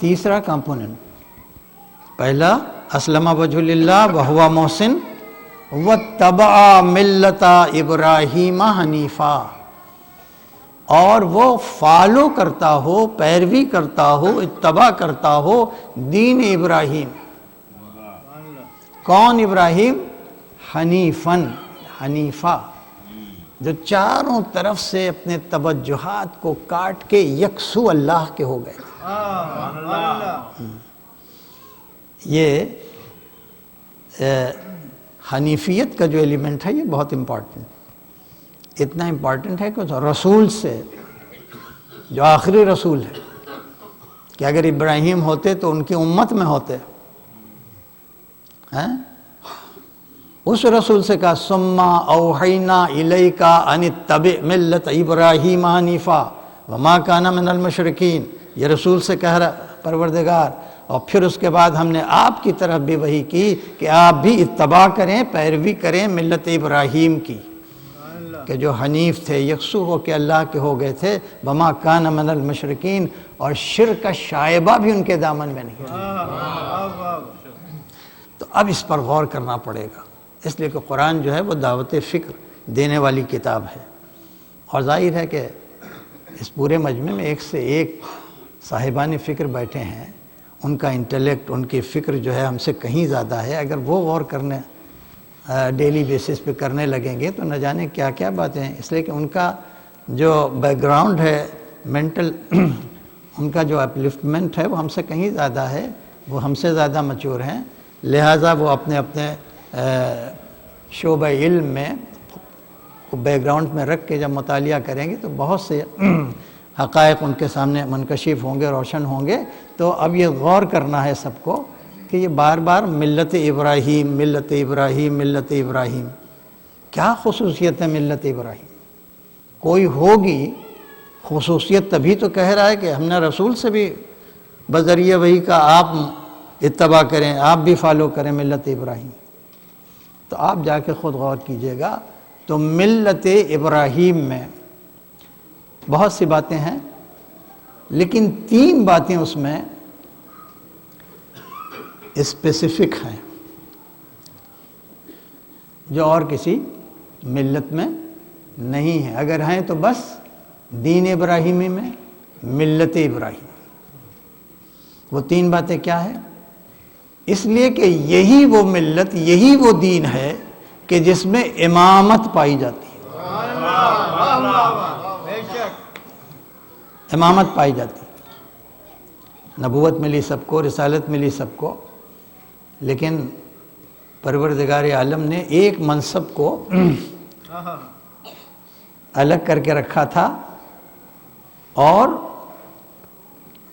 تیسرا کمپوننٹ، پہلا اسلم وجہ للہ وہو محسن واتبع ملت ابراہیم حنیفا. اور وہ فالو کرتا ہو، پیروی کرتا ہو، اتباع کرتا ہو دین ابراہیم. کون ابراہیم؟ حنیفن، حنیفہ، جو چاروں طرف سے اپنے توجہات کو کاٹ کے یکسو اللہ کے ہو گئے. یہ حنیفیت کا جو ایلیمنٹ ہے یہ بہت امپورٹنٹ، اتنا امپورٹنٹ ہے کہ رسول سے، جو آخری رسول ہے، کہ اگر ابراہیم ہوتے تو ان کی امت میں ہوتے، اس رسول سے کہا ثم اوحینا الیک ان اتبع ملت ابراہیم حنیفا وما کان من المشرکین. یہ رسول سے کہہ رہا پروردگار، اور پھر اس کے بعد ہم نے آپ کی طرف بھی وحی کی کہ آپ بھی اتباع کریں، پیروی کریں ملت ابراہیم کی، کہ جو حنیف تھے، یکسو ہو کے اللہ کے ہو گئے تھے، وما کان من المشرکین، اور شرک کا شائبہ بھی ان کے دامن میں نہیں تھا۔ تو اب اس پر غور کرنا پڑے گا، اس لیے کہ قرآن جو ہے وہ دعوت فکر دینے والی کتاب ہے، اور ظاہر ہے کہ اس پورے مجمع میں ایک سے ایک صاحبان فکر بیٹھے ہیں، ان کا انٹلیکٹ، ان کی فکر جو ہے ہم سے کہیں زیادہ ہے۔ اگر وہ غور کرنے ڈیلی بیسس پہ کرنے لگیں گے تو نہ جانے کیا کیا باتیں ہیں، اس لیے کہ ان کا جو بیک گراؤنڈ ہے مینٹل، ان کا جو اپلفٹمنٹ ہے وہ ہم سے کہیں زیادہ ہے، وہ ہم سے زیادہ میچور ہیں، لہٰذا وہ اپنے اپنے شعبہ علم میں بیک گراؤنڈ میں رکھ کے جب مطالعہ کریں گے تو بہت سے حقائق ان کے سامنے منکشف ہوں گے، روشن ہوں گے۔ تو اب یہ غور کرنا ہے سب کو کہ یہ بار بار ملت ابراہیم، ملت ابراہیم، ملت ابراہیم، کیا خصوصیت ہے ملت ابراہیم؟ کوئی ہوگی خصوصیت، تبھی تو کہہ رہا ہے کہ ہم نے رسول سے بھی بذریعہ وحی کا آپ اتباع کریں، آپ بھی فالو کریں ملت ابراہیم۔ تو آپ جا کے خود غور کیجئے گا، تو ملت ابراہیم میں بہت سی باتیں ہیں، لیکن 3 باتیں اس میں اسپیسیفک ہیں جو اور کسی ملت میں نہیں ہیں، اگر ہیں تو بس دین ابراہیمی میں، ملت ابراہیم۔ وہ 3 باتیں کیا ہیں؟ اس لیے کہ یہی وہ ملت، یہی وہ دین ہے کہ جس میں امامت پائی جاتی ہے، امامت پائی جاتی ہے۔ نبوت ملی سب کو، رسالت ملی سب کو، لیکن پروردگار عالم نے ایک منصب کو الگ کر کے رکھا تھا، اور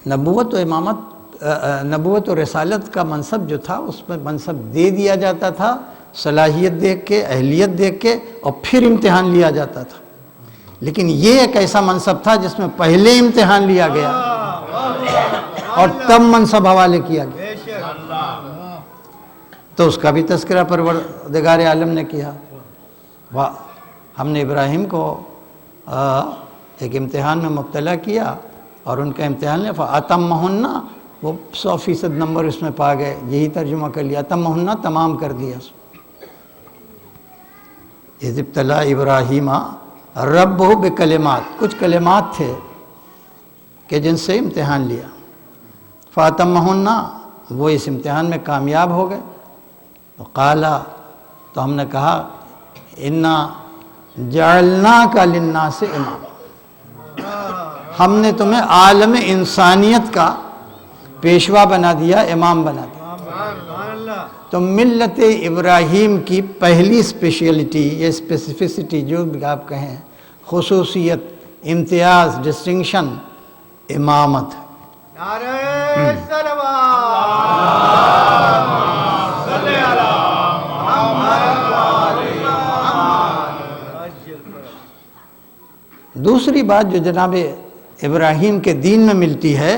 نبوت و امامت، نبوت و رسالت کا منصب جو تھا اس میں منصب دے دیا جاتا تھا، صلاحیت دیکھ کے، اہلیت دیکھ کے، اور پھر امتحان لیا جاتا تھا۔ لیکن یہ ایک ایسا منصب تھا جس میں پہلے امتحان لیا گیا اور تب منصب حوالے کیا گیا، تو اس کا بھی تذکرہ پروردگار عالم نے کیا۔ ہم نے ابراہیم کو ایک امتحان میں مبتلا کیا، اور ان کا امتحان لیا فَأَتَمَّهُنَّ، وہ 100% نمبر اس میں پا گئے، یہی ترجمہ کر لیا، أَتَمَّهُنَّ تمام کر دیا۔ اِذِ ابْتَلَىٰ إِبْرَاهِيمَ رَبُّهُ بِكَلِمَاتٍ، کچھ کلمات تھے کہ جن سے امتحان لیا، فَأَتَمَّهُنَّ، وہ اس امتحان میں کامیاب ہو گئے۔ وقالا، تو ہم نے کہا اِنَّا جَعَلْنَاكَ لِلنَّاسِ إِمَامًا، ہم نے تمہیں عالم انسانیت کا پیشوا بنا دیا، امام بنا دیا۔ تو ملت ابراہیم کی پہلی اسپیشلٹی، یہ اسپیسیفسٹی جو بھی آپ کہیں، خصوصیت، امتیاز، ڈسٹنکشن، امامت ہے۔ نعرہ صلوات، صلی علی محمد۔ دوسری بات جو جناب ابراہیم کے دین میں ملتی ہے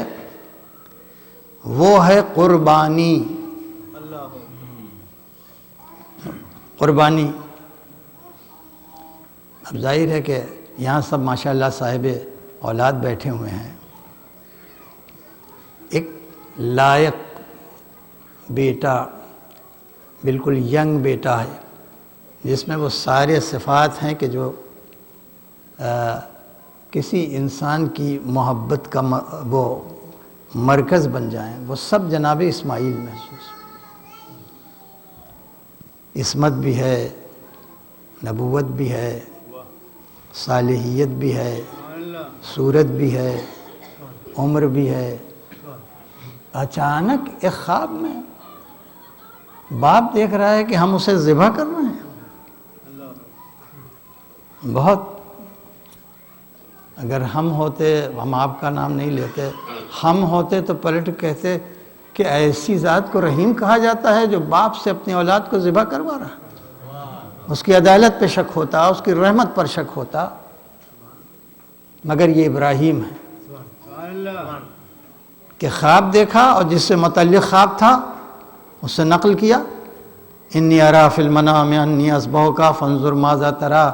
وہ ہے قربانی۔ قربانی، اب ظاہر ہے کہ یہاں سب ماشاءاللہ صاحب اولاد بیٹھے ہوئے ہیں، ایک لائق بیٹا، بالکل ینگ بیٹا ہے، جس میں وہ سارے صفات ہیں کہ جو کسی انسان کی محبت کا وہ مرکز بن جائیں، وہ سب جناب اسماعیل محسوس۔ عصمت بھی ہے، نبوت بھی ہے، صالحیت بھی ہے، صورت بھی ہے، عمر بھی ہے۔ اچانک ایک خواب میں باپ دیکھ رہا ہے کہ ہم اسے ذبح کر رہے ہیں۔ بہت، اگر ہم ہوتے، ہم آپ کا نام نہیں لیتے، ہم ہوتے تو پلٹ کہتے کہ ایسی ذات کو رحیم کہا جاتا ہے جو باپ سے اپنی اولاد کو ذبح کروا رہا ہے۔ اس کی عدالت پہ شک ہوتا، اس کی رحمت پر شک ہوتا، مگر یہ ابراہیم ہے کہ خواب دیکھا اور جس سے متعلق خواب تھا اس سے نقل کیا، انی ارا فی المنام انی اذبحک فانظر ماذا تری،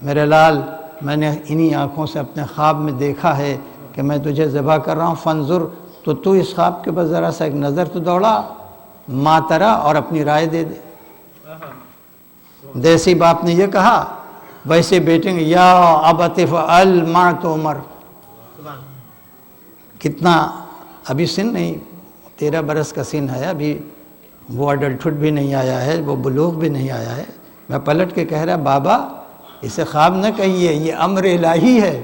میرے لال میں نے انہی آنکھوں سے اپنے خواب میں دیکھا ہے کہ میں تجھے ذبح کر رہا ہوں، فانظر، تو اس خواب کے بس ذرا سا ایک نظر تو دوڑا ما ترا اور اپنی رائے دے دے۔ جیسے باپ نے یہ کہا ویسے بیٹے نے یا ابت افعل ما تؤمر، کتنا ابھی سن نہیں 13 برس کا سن ہے، ابھی وہ اڈلٹہڈ بھی نہیں آیا ہے، وہ بلوغ بھی نہیں آیا ہے۔ میں پلٹ کے کہہ رہا بابا اسے خواب نہ کہیے، یہ امر الہی ہے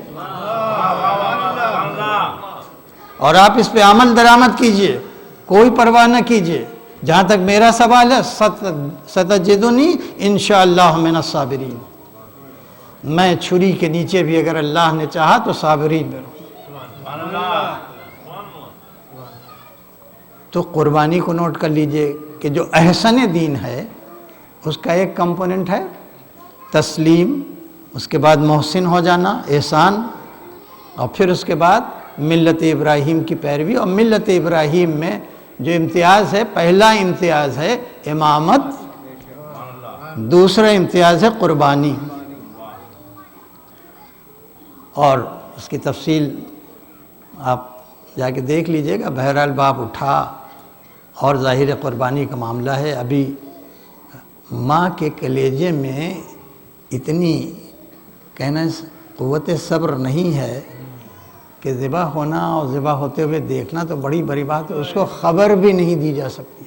اور آپ اس پہ عمل درآمد کیجئے، کوئی پرواہ نہ کیجئے۔ جہاں تک میرا سوال ہے ستجدنی انشاءاللہ من الصابرین، میں چھری کے نیچے بھی اگر اللہ نے چاہا تو صابرین میں رہوں۔ تو قربانی کو نوٹ کر لیجئے کہ جو احسن دین ہے اس کا ایک کمپوننٹ ہے تسلیم، اس کے بعد محسن ہو جانا، احسان، اور پھر اس کے بعد ملت ابراہیم کی پیروی۔ اور ملت ابراہیم میں جو امتیاز ہے، پہلا امتیاز ہے امامت، دوسرا امتیاز ہے قربانی، اور اس کی تفصیل آپ جا کے دیکھ لیجئے گا۔ بہرحال باپ اٹھا اور ظاہر قربانی کا معاملہ ہے۔ ابھی ماں کے کلیجے میں اتنی کہنا قوت صبر نہیں ہے کہ ذبح ہونا اور ذبح ہوتے ہوئے دیکھنا تو بڑی بڑی بات ہے، اس کو خبر بھی نہیں دی جا سکتی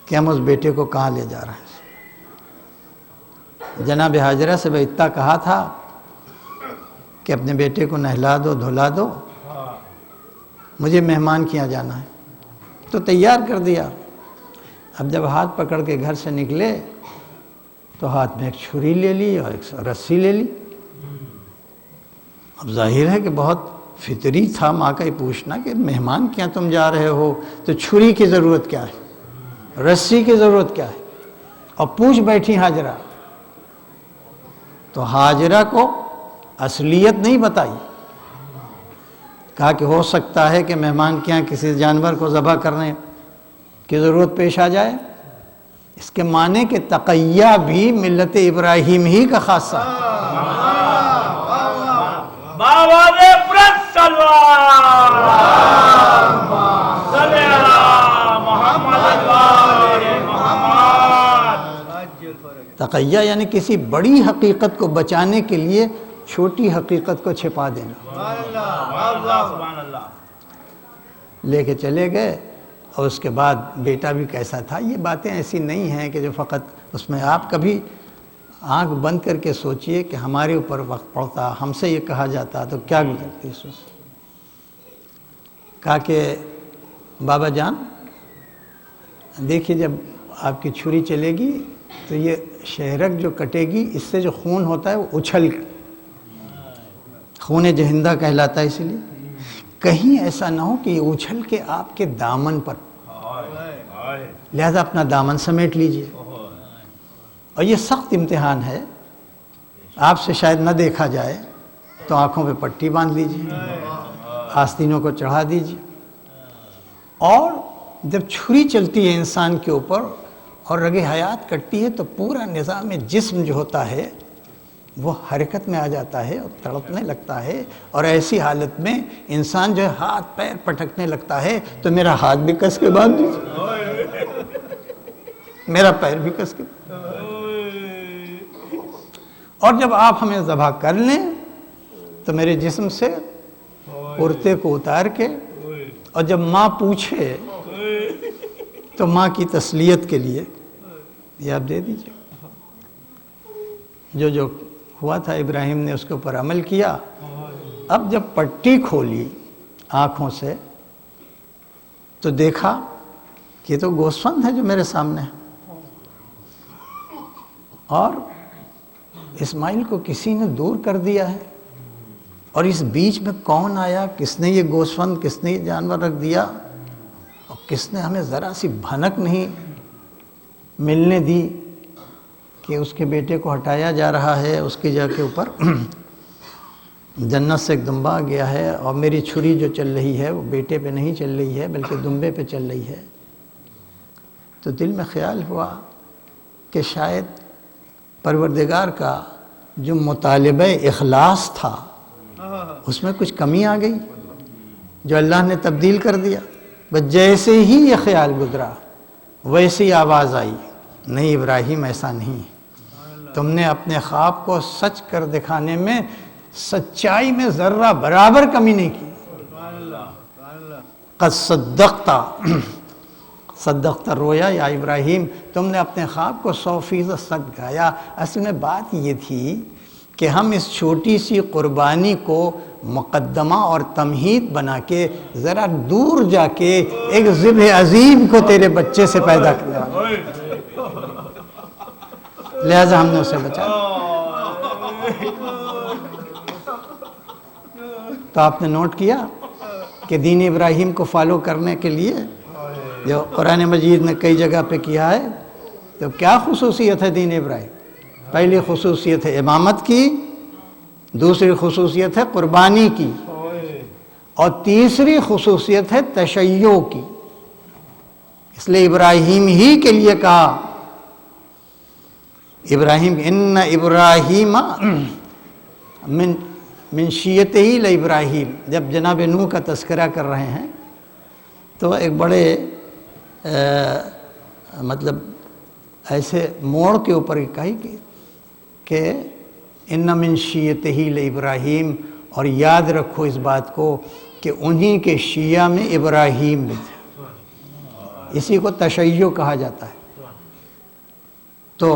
کہ ہم اس بیٹے کو کہاں لے جا رہے ہیں۔ جناب حاجرہ سے میں اتنا کہا تھا کہ اپنے بیٹے کو نہلا دو دھلا دو، مجھے مہمان کے یہاں جانا ہے، تو تیار کر دیا۔ اب جب ہاتھ پکڑ کے گھر سے نکلے تو ہاتھ میں ایک چھری لے لی اور ایک رسی لے لی۔ اب ظاہر ہے کہ بہت فطری تھا ماں کا یہ پوچھنا کہ مہمان کیا تم جا رہے ہو تو چھری کی ضرورت کیا ہے، رسی کی ضرورت کیا ہے، اور پوچھ بیٹھی حاجرہ۔ تو حاجرہ کو اصلیت نہیں بتائی، کہا کہ ہو سکتا ہے کہ مہمان کے یہاں کسی جانور کو ذبح کرنے کی ضرورت پیش آ جائے۔ اس کے معنی کہ تقیہ بھی ملت ابراہیم ہی کا خاصہ ہے۔ تقیہ یعنی کسی بڑی حقیقت کو بچانے کے لیے چھوٹی حقیقت کو چھپا دینا۔ لے کے چلے گئے، اور اس کے بعد بیٹا بھی کیسا تھا۔ یہ باتیں ایسی نہیں ہیں کہ جو فقط اس میں آپ کبھی آنکھ بند کر کے سوچئے کہ ہمارے اوپر وقت پڑتا، ہم سے یہ کہا جاتا تو کیا گزرتی اس وقت۔ کہا کہ بابا جان دیکھیے جب آپ کی چھری چلے گی تو یہ شہرک جو کٹے گی اس سے جو خون ہوتا ہے وہ اچھل کر خون جہندہ کہلاتا ہے، اسی لیے کہیں ایسا نہ ہو کہ یہ اچھل کے آپ کے دامن پر، لہذا اپنا دامن سمیٹ لیجئے۔ اور یہ سخت امتحان ہے، آپ سے شاید نہ دیکھا جائے تو آنکھوں پہ پٹی باندھ لیجئے، آستینوں کو چڑھا دیجئے۔ اور جب چھری چلتی ہے انسان کے اوپر اور رگ حیات کٹتی ہے تو پورا نظام جسم جو ہوتا ہے وہ حرکت میں آ جاتا ہے اور تڑپنے لگتا ہے، اور ایسی حالت میں انسان جو ہے ہاتھ پیر پٹکنے لگتا ہے تو میرا ہاتھ بھی کس کے باندھ دیجیے، میرا پیر بھی کس کے، اور جب آپ ہمیں ذبح کر لیں تو میرے جسم سے کرتے کو اتار کے، اور جب ماں پوچھے تو ماں کی تسلیت کے لیے یہ آپ دے دیجئے۔ جو ہوا تھا ابراہیم نے اس کے اوپر عمل کیا۔ اب جب پٹی کھولی آنکھوں سے تو دیکھا کہ یہ تو گوسفند ہے جو میرے سامنے ہے، اور اسماعیل کو کسی نے دور کر دیا ہے، اور اس بیچ میں کون آیا، کس نے یہ گوسفند، کس نے یہ جانور رکھ دیا، اور کس نے ہمیں ذرا سی بھنک نہیں ملنے دی کہ اس کے بیٹے کو ہٹایا جا رہا ہے، اس کی جگہ کے اوپر جنت سے ایک دمبا آ گیا ہے، اور میری چھری جو چل رہی ہے وہ بیٹے پہ نہیں چل رہی ہے بلکہ دمبے پہ چل رہی ہے۔ تو دل میں خیال ہوا کہ شاید پروردگار کا جو مطالبہ اخلاص تھا اس میں کچھ کمی آ گئی جو اللہ نے تبدیل کر دیا. بس جیسے ہی یہ خیال گزرا ویسی آواز آئی, نہیں ابراہیم ایسا نہیں, تم نے اپنے خواب کو سچ کر دکھانے میں سچائی میں ذرہ برابر کمی نہیں کی. قد صدقت رویا یا ابراہیم, تم نے اپنے خواب کو 100% سچ گایا. اصل میں بات یہ تھی کہ ہم اس چھوٹی سی قربانی کو مقدمہ اور تمہید بنا کے ذرا دور جا کے ایک ذبح عظیم کو تیرے بچے سے پیدا کرنے والے, لہذا ہم نے اسے بچایا. تو آپ نے نوٹ کیا کہ دین ابراہیم کو فالو کرنے کے لیے جو قرآن مجید نے کئی جگہ پہ کیا ہے, تو کیا خصوصیت ہے دین ابراہیم؟ پہلی خصوصیت ہے امامت کی, دوسری خصوصیت ہے قربانی کی, اور تیسری خصوصیت ہے تشیع کی. اس لیے ابراہیم ہی کے لیے کہا, ابراہیم ان ابراہیم من شیعتہ لابراہیم. جب جناب نوح کا تذکرہ کر رہے ہیں تو ایک بڑے مطلب ایسے موڑ کے اوپر کہی کہ ان من شیعتہ لابراہیم, اور یاد رکھو اس بات کو کہ انہی کے شیعہ میں ابراہیم بھی تھے. اسی کو تشیع کہا جاتا ہے. تو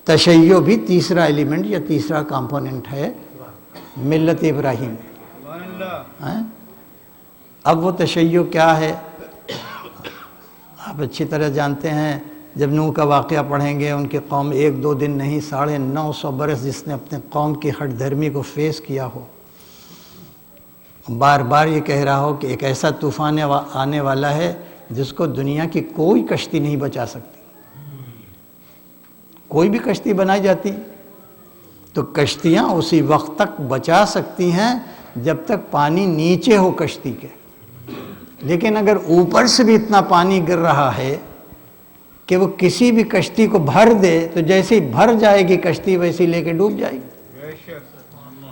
تشیع بھی تیسرا ایلیمنٹ یا تیسرا کمپوننٹ ہے ملت ابراہیم. اب وہ تشیع کیا ہے آپ اچھی طرح جانتے ہیں. جب نوح کا واقعہ پڑھیں گے, ان کی قوم 1-2 دن نہیں 950 برس جس نے اپنے قوم کی ہٹ دھرمی کو فیس کیا ہو, بار بار یہ کہہ رہا ہو کہ ایک ایسا طوفان آنے والا ہے جس کو دنیا کی کوئی کشتی نہیں بچا سکتی. کوئی بھی کشتی بنائی جاتی تو کشتیاں اسی وقت تک بچا سکتی ہیں جب تک پانی نیچے ہو کشتی کے, لیکن اگر اوپر سے بھی اتنا پانی گر رہا ہے کہ وہ کسی بھی کشتی کو بھر دے تو جیسے ہی بھر جائے گی کشتی ویسے لے کے ڈوب جائے گی.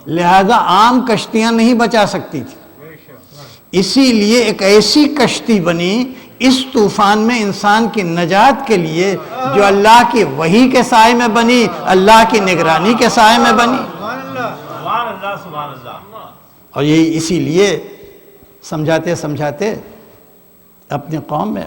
لہذا عام کشتیاں نہیں بچا سکتی تھی, اسی لیے ایک ایسی کشتی بنی اس طوفان میں انسان کی نجات کے لیے جو اللہ کی وحی کے سائے میں بنی, اللہ کی نگرانی کے سائے میں بنی. اور یہ اسی لیے سمجھاتے سمجھاتے اپنی قوم میں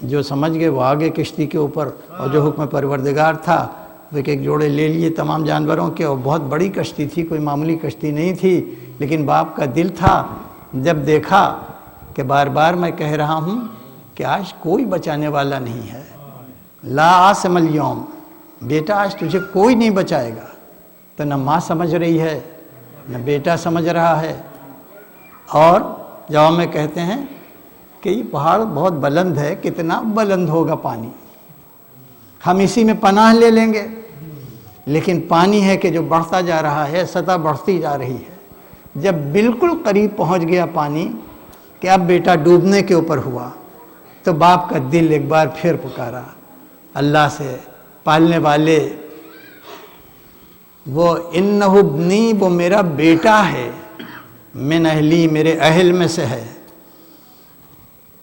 جو سمجھ گئے وہ آگے کشتی کے اوپر, اور جو حکم پروردگار تھا وہ ایک جوڑے لے لیے تمام جانوروں کے, اور بہت بڑی کشتی تھی, کوئی معمولی کشتی نہیں تھی. لیکن باپ کا دل تھا جب دیکھا کہ بار بار میں کہہ رہا ہوں کہ آج کوئی بچانے والا نہیں ہے, لا عاصم اليوم, بیٹا آج تجھے کوئی نہیں بچائے گا. تو نہ ماں سمجھ رہی ہے نہ بیٹا سمجھ رہا ہے, اور جواب میں کہتے ہیں کہ یہ پہاڑ بہت بلند ہے, کتنا بلند ہوگا پانی, ہم اسی میں پناہ لے لیں گے. لیکن پانی ہے کہ جو بڑھتا جا رہا ہے, سطح بڑھتی جا رہی ہے. جب بالکل قریب پہنچ گیا پانی کہ اب بیٹا ڈوبنے کے اوپر ہوا, تو باپ کا دل ایک بار پھر پکارا اللہ سے, پالنے والے وہ انہ ابنی, وہ میرا بیٹا ہے, من اہلی, میرے اہل میں سے ہے,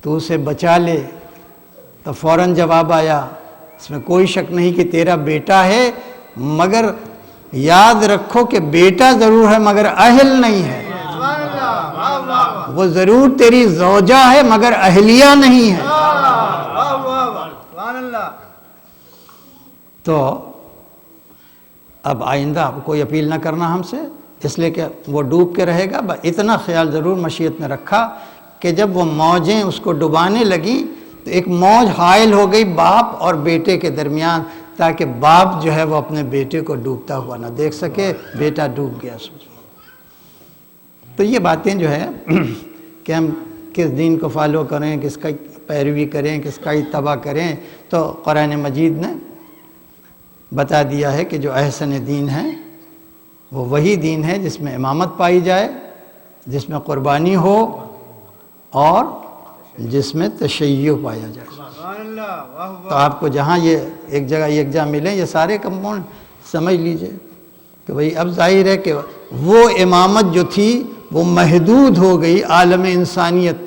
تو اسے بچا لے. تو فوراً جواب آیا, اس میں کوئی شک نہیں کہ تیرا بیٹا ہے, مگر یاد رکھو کہ بیٹا ضرور ہے مگر اہل نہیں ہے. وہ ضرور تیری زوجہ ہے مگر اہلیہ نہیں ہے. تو اب آئندہ کوئی اپیل نہ کرنا ہم سے, اس لیے کہ وہ ڈوب کے رہے گا. اتنا خیال ضرور مشیت نے رکھا کہ جب وہ موجیں اس کو ڈبانے لگیں تو ایک موج حائل ہو گئی باپ اور بیٹے کے درمیان, تاکہ باپ جو ہے وہ اپنے بیٹے کو ڈوبتا ہوا نہ دیکھ سکے. بیٹا ڈوب گیا. تو یہ باتیں جو ہے کہ ہم کس دین کو فالو کریں, کس کا پیروی کریں, کس کا اتباع کریں, تو قرآن مجید نے بتا دیا ہے کہ جو احسن دین ہے وہ وہی دین ہے جس میں امامت پائی جائے, جس میں قربانی ہو, اور جس میں تشیع پایا جائے. تو آپ کو جہاں یہ ایک جگہ ملیں, یہ سارے کمپاؤنڈ سمجھ لیجئے کہ بھئی اب ظاہر ہے کہ وہ امامت جو تھی وہ محدود ہو گئی عالم انسانیت،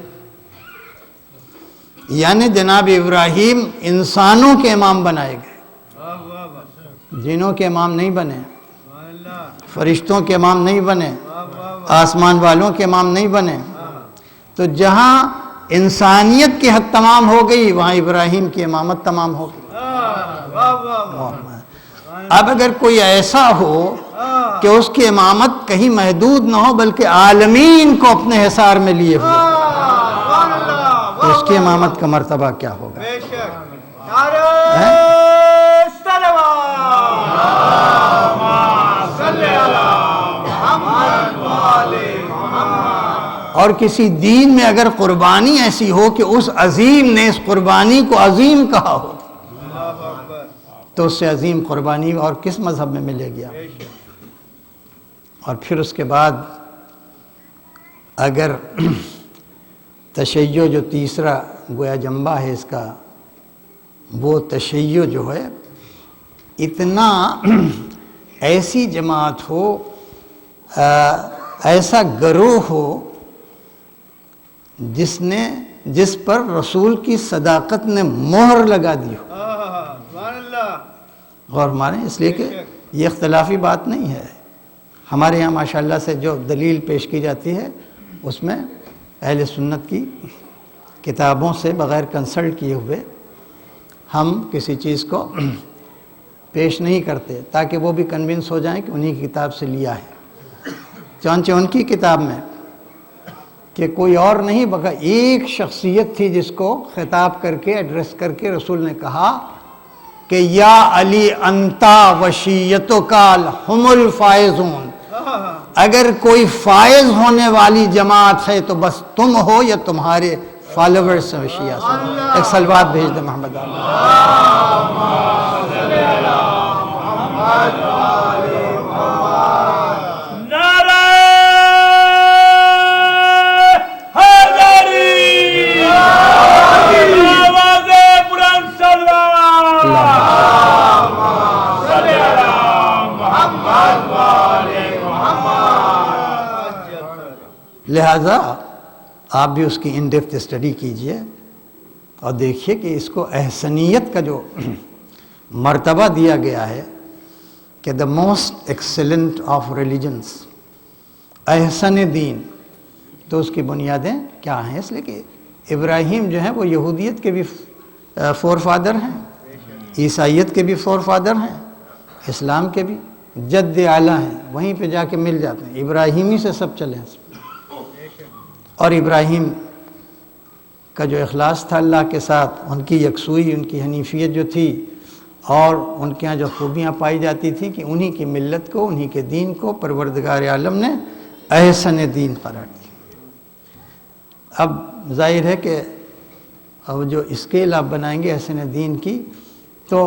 یعنی جناب ابراہیم انسانوں کے امام بنائے گئے، جنوں کے امام نہیں بنے، فرشتوں کے امام نہیں بنے، آسمان والوں کے امام نہیں بنے۔ تو جہاں انسانیت کی حد تمام ہو گئی وہاں ابراہیم کی امامت تمام ہو گئی۔ اب اگر کوئی ایسا ہو کہ اس کی امامت کہیں محدود نہ ہو بلکہ عالمین کو اپنے حصار میں لیے ہوئے، تو اس کی امامت کا مرتبہ کیا ہوگا؟ بے شک نعرہ صلوات صلی اللہ محمد والے محمد۔ اور کسی دین میں اگر قربانی ایسی ہو کہ اس عظیم نے اس قربانی کو عظیم کہا ہو تو اس سے عظیم قربانی اور کس مذہب میں ملے گی؟ اور پھر اس کے بعد اگر تشیع جو تیسرا گویا جنبہ ہے اس کا، وہ تشیع جو ہے اتنا ایسی جماعت ہو، ایسا گروہ ہو جس پر رسول کی صداقت نے مہر لگا دی ہو۔ سبحان اللہ۔ غور مانیں، اس لیے کہ یہ اختلافی بات نہیں ہے۔ ہمارے یہاں ماشاءاللہ سے جو دلیل پیش کی جاتی ہے اس میں اہل سنت کی کتابوں سے بغیر کنسلٹ کیے ہوئے ہم کسی چیز کو پیش نہیں کرتے تاکہ وہ بھی کنونس ہو جائیں کہ انہی کی کتاب سے لیا ہے۔ چنانچہ ان کی کتاب میں کہ کوئی اور نہیں بلکہ ایک شخصیت تھی جس کو خطاب کر کے ایڈریس کر کے رسول نے کہا کہ یا علی انتا وشیتک ہم الفائزون، اگر کوئی فائز ہونے والی جماعت ہے تو بس تم ہو یا تمہارے فالوورز ہیں شیعہ سے۔ ایک صلوات بھیج دیں محمد نعرہ حیدری، آواز بلند صلوات صلی اللہ محمد والے محمد۔ لہٰذا آپ بھی اس کی ان ڈیپتھ اسٹڈی کیجئے اور دیکھیے کہ اس کو احسنیت کا جو مرتبہ دیا گیا ہے کہ the most excellent of religions, احسن دین، تو اس کی بنیادیں کیا ہیں؟ اس لیے کہ ابراہیم جو ہیں وہ یہودیت کے بھی فور فادر ہیں، عیسائیت کے بھی فور فادر ہیں، اسلام کے بھی جد اعلیٰ ہیں، وہیں پہ جا کے مل جاتے ہیں، ابراہیمی سے سب چلے ہیں۔ اور ابراہیم کا جو اخلاص تھا اللہ کے ساتھ، ان کی یکسوئی، ان کی حنیفیت جو تھی، اور ان کے ہاں جو خوبیاں پائی جاتی تھیں کہ انہی کی ملت کو، انہی کے دین کو پروردگار عالم نے احسن دین قرار دیا۔ اب ظاہر ہے کہ اب جو اسکیل آپ بنائیں گے احسن دین کی، تو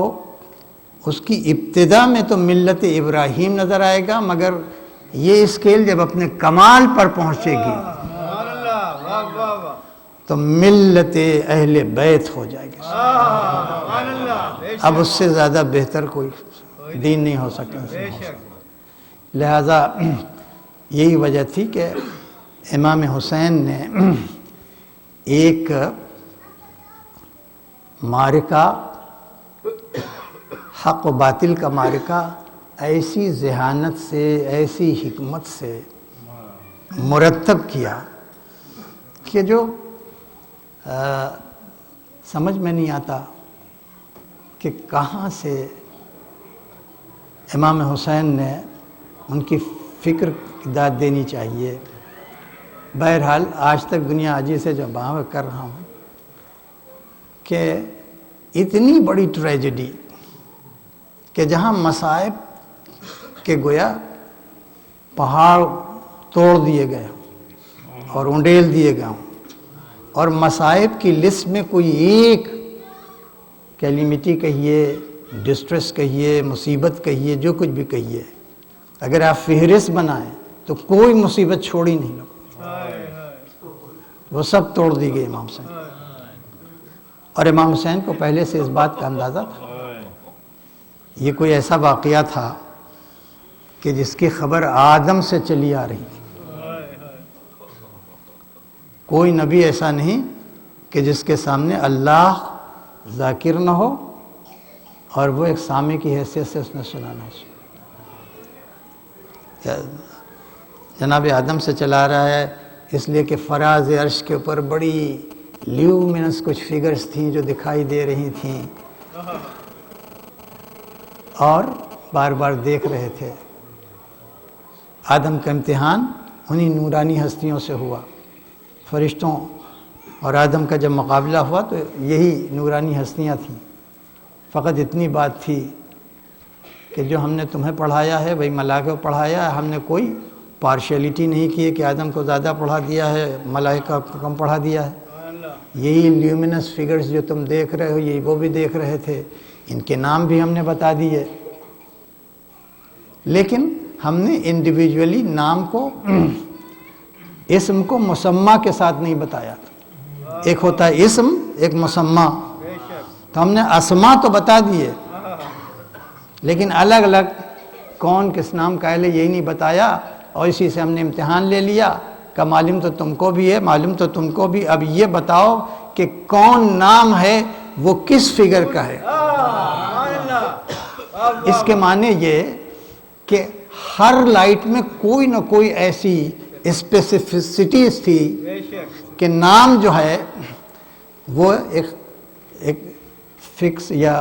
اس کی ابتدا میں تو ملت ابراہیم نظر آئے گا، مگر یہ اسکیل جب اپنے کمال پر پہنچے گی سبحان اللہ، واہ واہ واہ، تو ملت اہل بیت ہو جائے گی۔ سبحان اللہ، بے شک اب اس سے زیادہ بہتر کوئی دین نہیں ہو سکتا۔ بے شک۔ لہٰذا یہی وجہ تھی کہ امام حسین نے ایک معرکہ، حق و باطل کا معرکہ، ایسی ذہانت سے، ایسی حکمت سے مرتب کیا کہ جو سمجھ میں نہیں آتا کہ کہاں سے امام حسین نے ان کی فکر کی داد دینی چاہیے۔ بہرحال آج تک دنیا آجی سے جو بات کر رہا ہوں کہ اتنی بڑی ٹریجڈی کہ جہاں مصائب کے گویا پہاڑ توڑ دیے گئے ہوں اور انڈیل دیے گئے ہوں، اور مصائب کی لسٹ میں کوئی ایک کیلیمٹی کہیے، ڈسٹریس کہیے، مصیبت کہیے، جو کچھ بھی کہیے، اگر آپ فہرست بنائیں تو کوئی مصیبت چھوڑی نہیں لوگ، وہ سب توڑ دی گئی امام حسین۔ اور امام حسین کو پہلے سے اس بات کا اندازہ تھا، یہ کوئی ایسا واقعہ تھا کہ جس کی خبر آدم سے چلی آ رہی تھی. کوئی نبی ایسا نہیں کہ جس کے سامنے اللہ ذاکر نہ ہو اور وہ ایک سامع کی حیثیت سے اس نے سنا نہ ہو. جناب آدم سے چلا رہا ہے اس لیے کہ فراز عرش کے اوپر بڑی لیومینس کچھ فگرز تھیں جو دکھائی دے رہی تھیں اور بار بار دیکھ رہے تھے. آدم کا امتحان انہی نورانی ہستیوں سے ہوا. فرشتوں اور آدم کا جب مقابلہ ہوا تو یہی نورانی ہستیاں تھیں. فقط اتنی بات تھی کہ جو ہم نے تمہیں پڑھایا ہے وہی ملائکہ کو پڑھایا ہے. ہم نے کوئی پارشیلٹی نہیں کی ہے کہ آدم کو زیادہ پڑھا دیا ہے ملائکہ کو کم پڑھا دیا ہے. یہی لیومینس فگرز جو تم دیکھ رہے ہو یہی وہ بھی دیکھ رہے تھے. ان کے نام بھی ہم نے بتا دیے لیکن ہم نے انڈیویجولی نام کو اسم کو مسمہ کے ساتھ نہیں بتایا. ایک ہوتا ہے اسم ایک مسمہ. تو ہم نے اسما تو بتا دیے لیکن الگ الگ کون کس نام کا ہے یہی نہیں بتایا اور اسی سے ہم نے امتحان لے لیا کہ معلوم تو تم کو بھی ہے معلوم تو تم کو بھی. اب یہ بتاؤ کہ کون نام ہے وہ کس فگر کا ہے. اس کے معنی یہ کہ ہر لائٹ میں کوئی نہ کوئی ایسی اسپیسیفسٹیز تھی کہ نام جو ہے وہ ایک فکس یا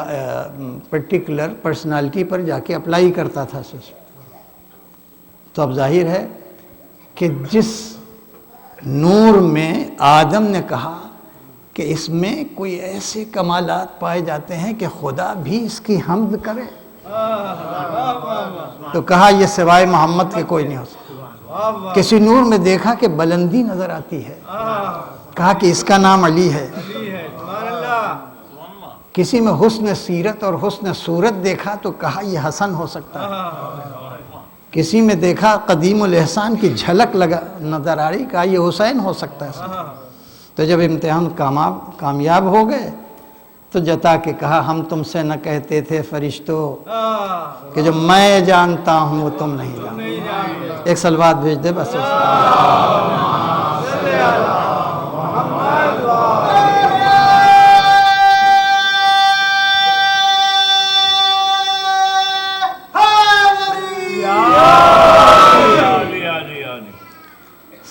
پرٹیکولر پرسنالٹی پر جا کے اپلائی کرتا تھا. تو اب ظاہر ہے کہ جس نور میں آدم نے کہا کہ اس میں کوئی ایسے کمالات پائے جاتے ہیں کہ خدا بھی اس کی حمد کرے تو کہا یہ سوائے محمد کے کوئی نہیں ہو سکتا. کسی نور میں دیکھا کہ بلندی نظر آتی ہے کہا کہ اس کا نام علی ہے. کسی میں حسن سیرت اور حسن صورت دیکھا تو کہا یہ حسن ہو سکتا ہے. کسی میں دیکھا قدیم الاحسان کی جھلک نظر آ رہی کہا یہ حسین ہو سکتا ہے. تو جب امتحان کامیاب ہو گئے تو جتا کے کہا ہم تم سے نہ کہتے تھے فرشتوں کہ جو میں جانتا ہوں وہ تم نہیں جانتے. ایک صلوات بھیج دے بس.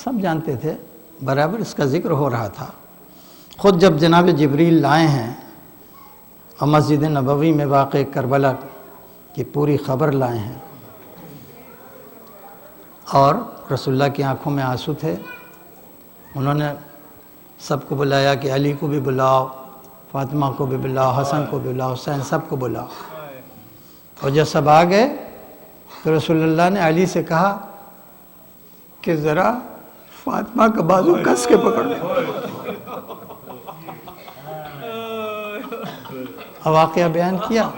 سب جانتے تھے برابر اس کا ذکر ہو رہا تھا. خود جب جناب جبریل لائے ہیں اور مسجد نبوی میں واقع کربلا کی پوری خبر لائے ہیں اور رسول اللہ کی آنکھوں میں آنسو تھے. انہوں نے سب کو بلایا کہ علی کو بھی بلاؤ فاطمہ کو بھی بلاؤ حسن کو بھی بلاؤ حسین سب کو بلاؤ. اور جب سب آ گئے تو رسول اللہ نے علی سے کہا کہ ذرا فاطمہ کا بازو کس کے پکڑ لیں. واقعہ بیان کیا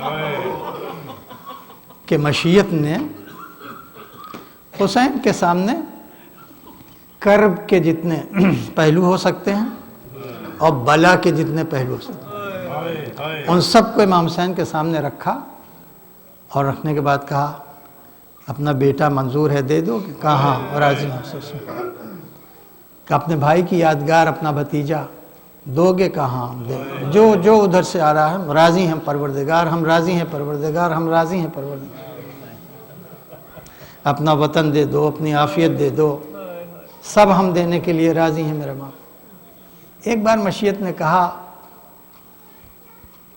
کہ مشیت نے حسین کے سامنے کرب کے جتنے پہلو ہو سکتے ہیں اور بلا کے جتنے پہلو ہو سکتے ہیں ان سب کو امام حسین کے سامنے رکھا اور رکھنے کے بعد کہا اپنا بیٹا منظور ہے دے دو کہ کہاں راضی ہوں. کہ اپنے بھائی کی یادگار اپنا بھتیجا دو گے کہاں جو جو ادھر سے آ رہا ہے راضی ہیں پروردگار ہم راضی ہیں پروردگار ہم راضی ہیں پروردگار. اپنا وطن دے دو اپنی عافیت دے دو سب ہم دینے کے لیے راضی ہیں میرے ماں. ایک بار مشیت نے کہا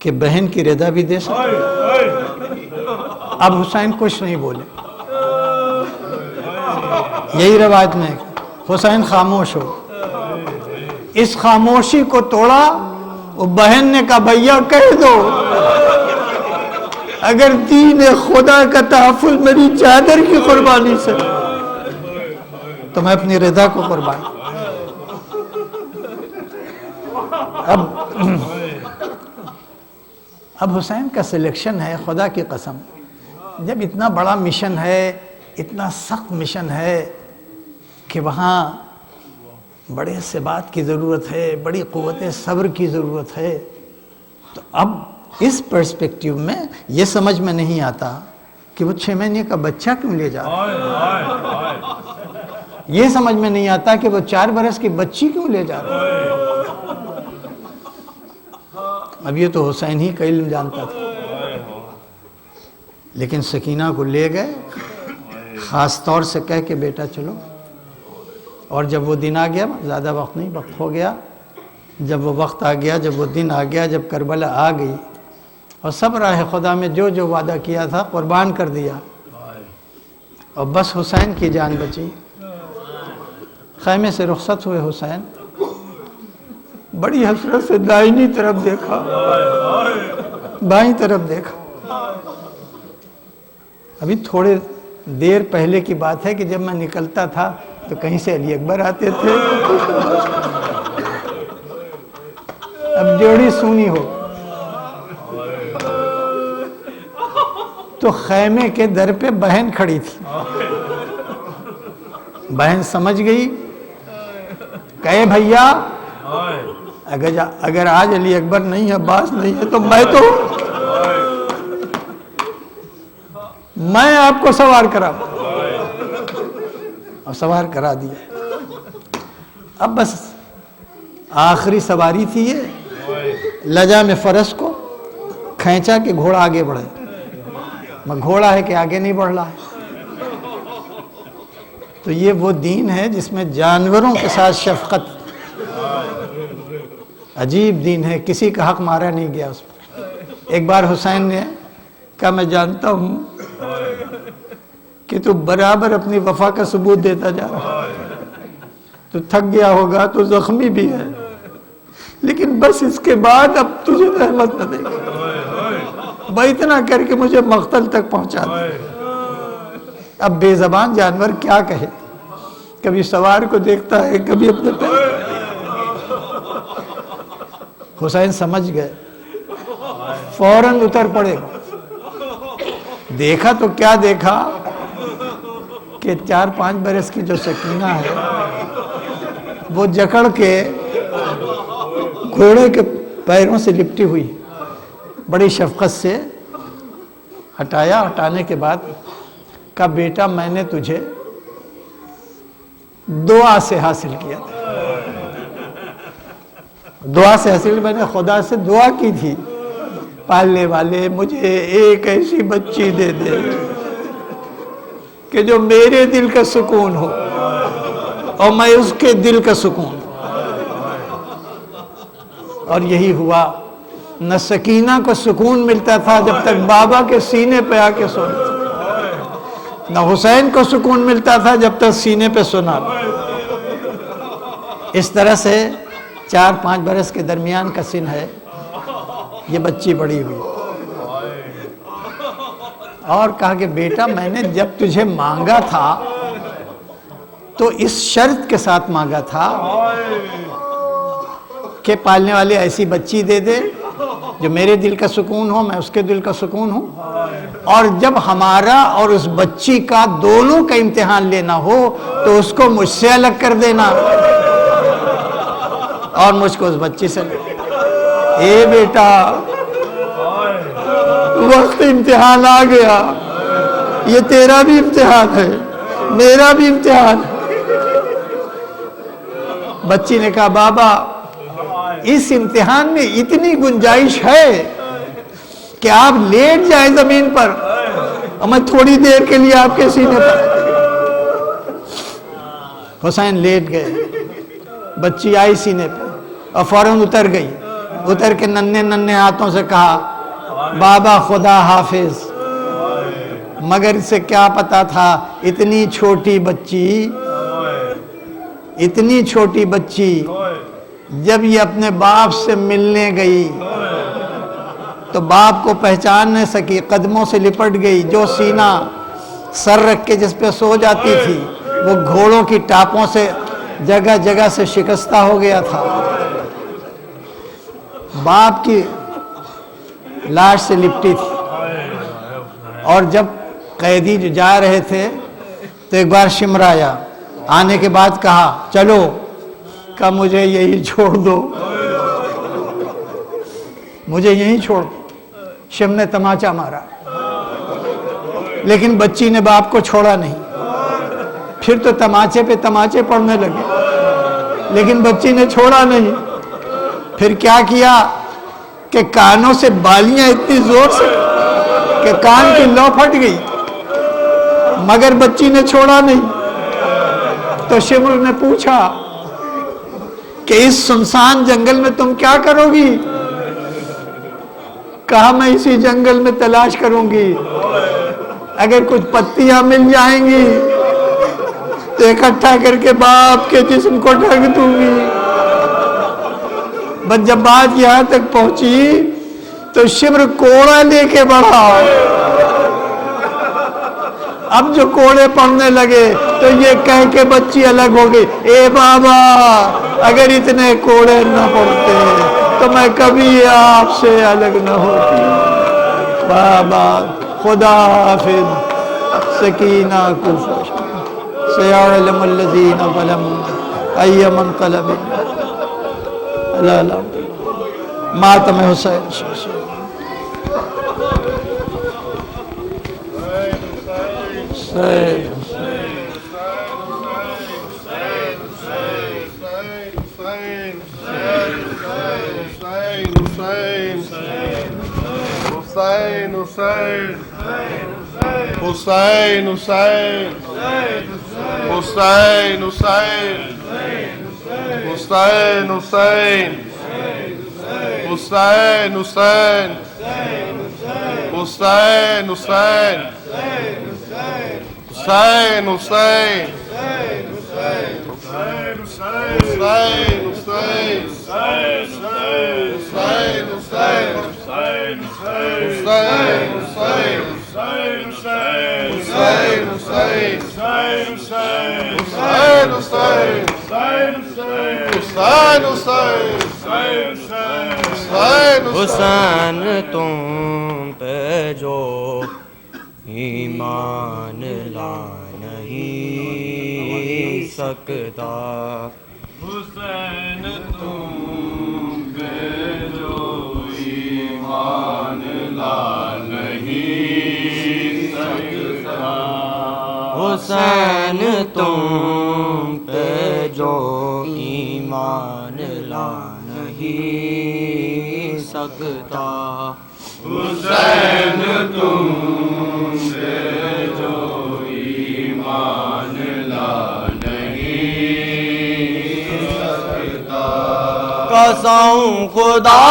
کہ بہن کی رضا بھی دے سکتے. اب حسین کچھ نہیں بولے. یہی روایت میں حسین خاموش ہو. اس خاموشی کو توڑا وہ بہن نے کہا بھیا کہہ دو اگر دین خدا کا تحفظ میری چادر کی قربانی سے تو میں اپنی رضا کو قربان. اب حسین کا سلیکشن ہے خدا کی قسم. جب اتنا بڑا مشن ہے اتنا سخت مشن ہے کہ وہاں بڑے ثبات کی ضرورت ہے بڑی قوت صبر کی ضرورت ہے تو اب اس پرسپیکٹیو میں یہ سمجھ میں نہیں آتا کہ وہ 6 مہینے کا بچہ کیوں لے جا رہا ہے، یہ سمجھ میں نہیں آتا کہ وہ 4 برس کی بچی کیوں لے جا رہا ہے۔ اب یہ تو حسین ہی کا علم جانتا تھا، لیکن سکینہ کو لے گئے خاص طور سے کہہ کے بیٹا چلو۔ اور جب وہ دن آ گیا، زیادہ وقت نہیں، وقت ہو گیا، جب وہ وقت آ گیا، جب وہ دن آ گیا، جب کربلا آ گئی اور سب راہ خدا میں جو جو وعدہ کیا تھا قربان کر دیا، اور بس حسین کی جان بچی۔ خیمے سے رخصت ہوئے حسین، بڑی حسرت سے دائنی طرف دیکھا، بائیں طرف دیکھا۔ ابھی تھوڑے دیر پہلے کی بات ہے کہ جب میں نکلتا تھا تو کہیں سے علی اکبر آتے تھے، اب جوڑی سونی ہو تو خیمے کے در پہ بہن کھڑی تھی۔ بہن سمجھ گئی، کہے بھیا اگر آج علی اکبر نہیں ہے، عباس نہیں ہے، تو میں آپ کو سوار کرا، اور سوار کرا دیا۔ اب بس آخری سواری تھی یہ، لجا میں فرس کو کھینچا کہ گھوڑا آگے بڑھے، میں گھوڑا ہے کہ آگے نہیں بڑھ رہا ہے۔ تو یہ وہ دین ہے جس میں جانوروں کے ساتھ شفقت، عجیب دین ہے، کسی کا حق مارا نہیں گیا اس میں۔ ایک بار حسین نے کہا میں جانتا ہوں کہ تو برابر اپنی وفا کا ثبوت دیتا جا رہا ہے، تو تھک گیا ہوگا، تو زخمی بھی ہے، لیکن بس اس کے بعد اب تجھے رحمت نہ دے گا، بھائی اتنا کر کے مجھے مقتل تک پہنچا دے۔ اب بے زبان جانور کیا کہے، کبھی سوار کو دیکھتا ہے، کبھی اپنے پیر۔ حسین سمجھ گئے، فوراً اتر پڑے۔ دیکھا تو کیا دیکھا کہ 4-5 برس کی جو سکینہ ہے وہ جکڑ کے گھوڑے کے پیروں سے لپٹی ہوئی، بڑی شفقت سے ہٹایا۔ ہٹانے کے بعد کہا بیٹا میں نے تجھے دعا سے حاصل کیا تھا، دعا سے حاصل، میں نے خدا سے دعا کی تھی، پالنے والے مجھے ایک ایسی بچی دے دے کہ جو میرے دل کا سکون ہو اور میں اس کے دل کا سکون۔ اور یہی ہوا، نہ سکینہ کو سکون ملتا تھا جب تک بابا کے سینے پہ آ کے سونا تھا، نہ حسین کو سکون ملتا تھا جب تک سینے پہ سونا۔ اس طرح سے 4-5 برس کے درمیان کا سن ہے، یہ بچی بڑی ہوئی، اور کہا کہ بیٹا میں نے جب تجھے مانگا تھا تو اس شرط کے ساتھ مانگا تھا کہ پالنے والے ایسی بچی دے دے جو میرے دل کا سکون ہو، میں اس کے دل کا سکون ہوں، اور جب ہمارا اور اس بچی کا دونوں کا امتحان لینا ہو تو اس کو مجھ سے الگ کر دینا اور مجھ کو اس بچی سے۔ اے بیٹا وقت امتحان آ گیا، یہ تیرا بھی امتحان ہے، میرا بھی امتحان ہے۔ بچی نے کہا بابا اس امتحان میں اتنی گنجائش ہے کہ آپ لیٹ جائیں زمین پر اور میں تھوڑی دیر کے لیے آپ کے سینے پر۔ حسین لیٹ گئے، بچی آئی سینے پہ اور فوراً اتر گئی، اتر کے ننھے ننھے ہاتھوں سے کہا بابا خدا حافظ۔ مگر اسے کیا پتا تھا اتنی چھوٹی بچی جب یہ اپنے باپ سے ملنے گئی تو باپ کو پہچان نہ سکی، قدموں سے لپٹ گئی، جو سینہ سر رکھ کے جس پہ سو جاتی تھی وہ گھوڑوں کی ٹاپوں سے جگہ جگہ سے شکستہ ہو گیا تھا۔ باپ کی لاش سے لپٹی تھی، اور جب قیدی جو جا رہے تھے تو ایک بار شمرایا، آنے کے بعد کہا چلو، کہا مجھے یہی چھوڑ دو، مجھے یہی چھوڑ دو۔ شم نے تماچا مارا، لیکن بچی نے باپ کو چھوڑا نہیں. پھر تو تماچے پہ تماچے پڑنے لگے، لیکن بچی نے چھوڑا نہیں. پھر کیا کیا کہ کانوں سے بالیاں اتنی زور سے کہ کان کی لو پھٹ گئی، مگر بچی نے چھوڑا نہیں. تو شمر نے پوچھا کہ اس سنسان جنگل میں تم کیا کرو گی؟ کہا میں اسی جنگل میں تلاش کروں گی، اگر کچھ پتیاں مل جائیں گی تو اکٹھا کر کے باپ کے جسم کو ڈھک دوں گی. بس جب بات یہاں تک پہنچی تو شمر کوڑا لے کے بڑھا. اب جو کوڑے پڑنے لگے تو یہ کہہ کے بچی الگ ہو گئی، اے بابا اگر اتنے کوڑے نہ پڑتے تو میں کبھی آپ سے الگ نہ ہوتی. بابا خدا حافظ. سکینہ کو سیعلم الذین ظلموا ای منقلب. لا لا ماتم حسین. حسین تم پہ جو ایمان لا نہیں سکتا، حسین تم پہ جو ایمان لا نہیں سکتا، حسین تم پہ جو ایمان لا نہیں سکتا، حسین تم پہ جو ایمان لا نہیں سکتا. قسم خدا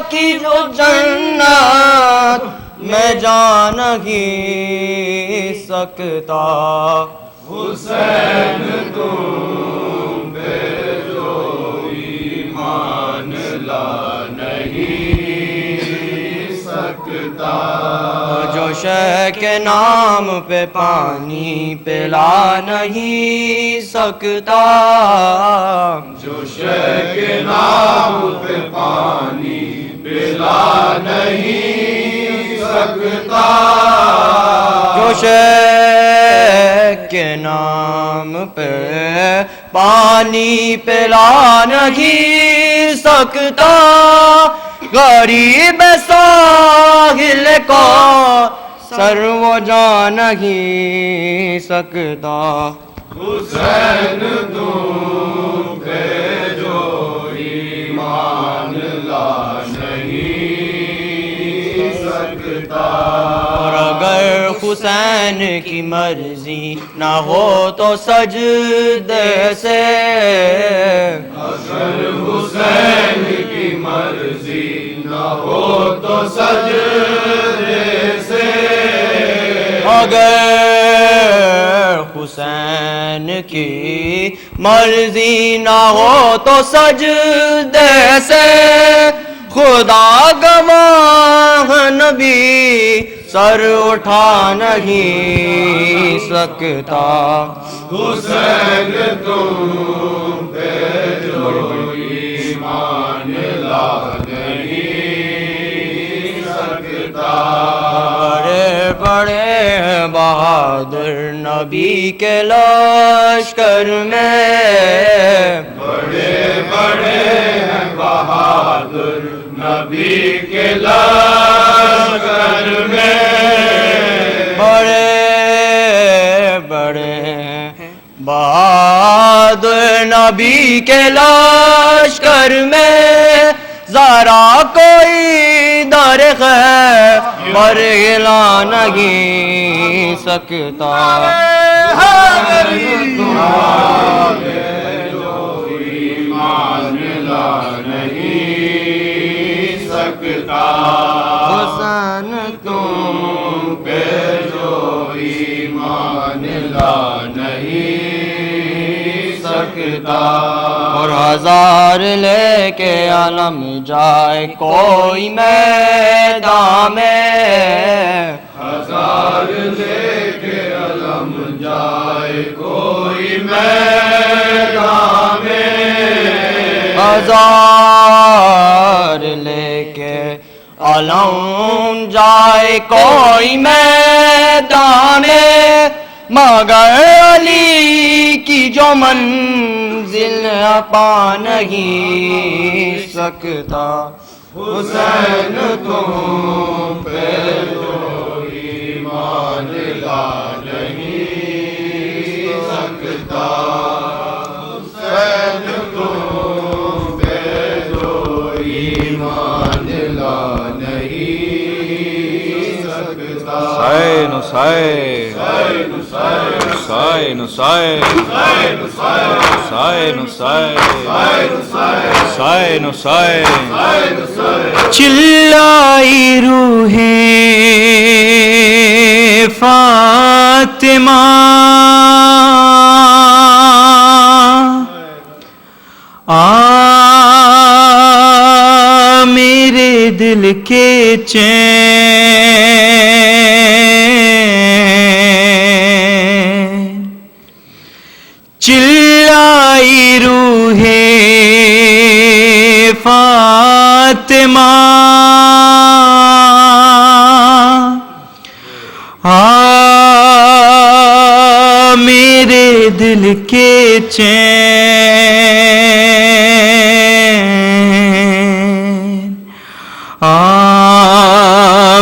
کی جو جنت میں جا نہیں سکتا، حسین تم پہ جو ایمان لا نہیں سکتا، جو شے کے نام پہ پانی پلا نہیں سکتا، جو شے کے نام پہ پانی پلا نہیں سکتا، جو شے کے نام پہ پانی پلا نہیں سکتا، غریب ساحل کو سر وہ جا نہیں سکتا، حسین تم پہ جو ایمان لا نہیں سکتا. اور اگر حسین کی مرضی نہ ہو تو سجدے سے، اگر حسین کی مرضی نہ ہو تو سجدے سے، اگر حسین کی مرضی نہ ہو تو سجدے سے، خدا گواہ نبی سر اٹھا نہیں سکتا، حسین تم پہ جو ایمان لا نہیں سکتا. بڑے بڑے بہادر نبی کے لشکر میں، بڑے بڑے بہادر نبی کے لشکر میں بڑے بڑے بہادر نبی کے لشکر میں ذرا کوئی در خیبر ہلا نہیں سکتا. حسین تم پہ جو ایمان لا نہیں سکتا. اور ہزار لے کے علم جائے کوئی میدان میں، ہزار لے کے علم جائے کوئی میدان میں، ہزار لے کے علم جائے کوئی میدان میں، مگر علی کی جو منزل پا نہیں سکتا. حسین تم پہ جو ایمان لا نہیں سکتا. حسین تم پہ جو ایمان لا نہیں سکتا. حسین حسین حسین حسین حسین حسین حسین. چلائی روح فاطمہ میرے دل کے چین، چلائی روح فاطمہ میرے دل کے چین،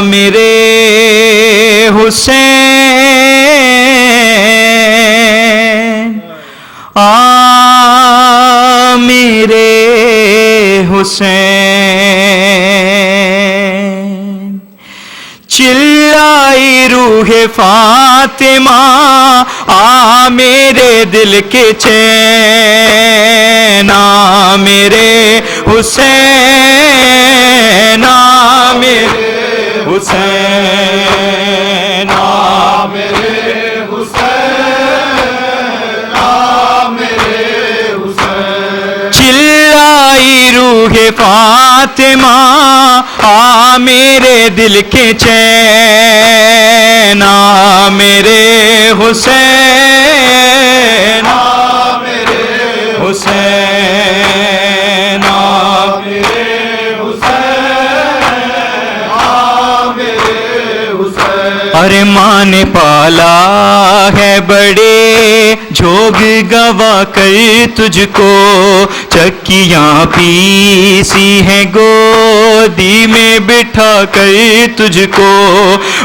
میرے حسین، میرے حسین. چلائی روح فاطمہ میرے دل کے چین، میرے حسین، میرے حسین، میرے حسین، میرے حسین. چلائی روح فاطمہ میرے دل کے چین، میرے حسین، میرے حسین، میرے حسین، میرے حسین. ارے ماں نے پالا ہے بڑے جھوگ گوا کر تجھ کو، چکیاں پیسی ہیں گودی میں بٹھا کر تجھ کو.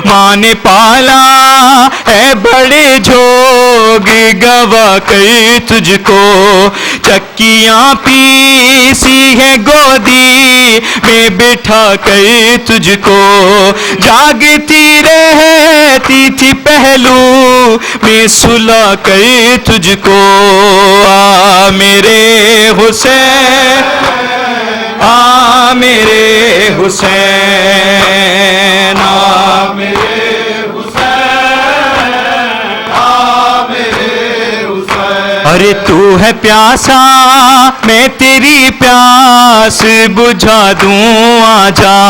ماں نے پالا ہے بڑے جھوگ گوا کر تجھ کو، چکیاں پیسی ہیں گودی میں بٹھا کر تجھ کو. جاگتی رہتی تھی پہلو میں سلا کر تجھ کو. میرے حسین، میرے حسین، میرے حسین، میرے حسین. ارے تو ہے پیاسا میں تیری پیاس بجھا دوں، آجا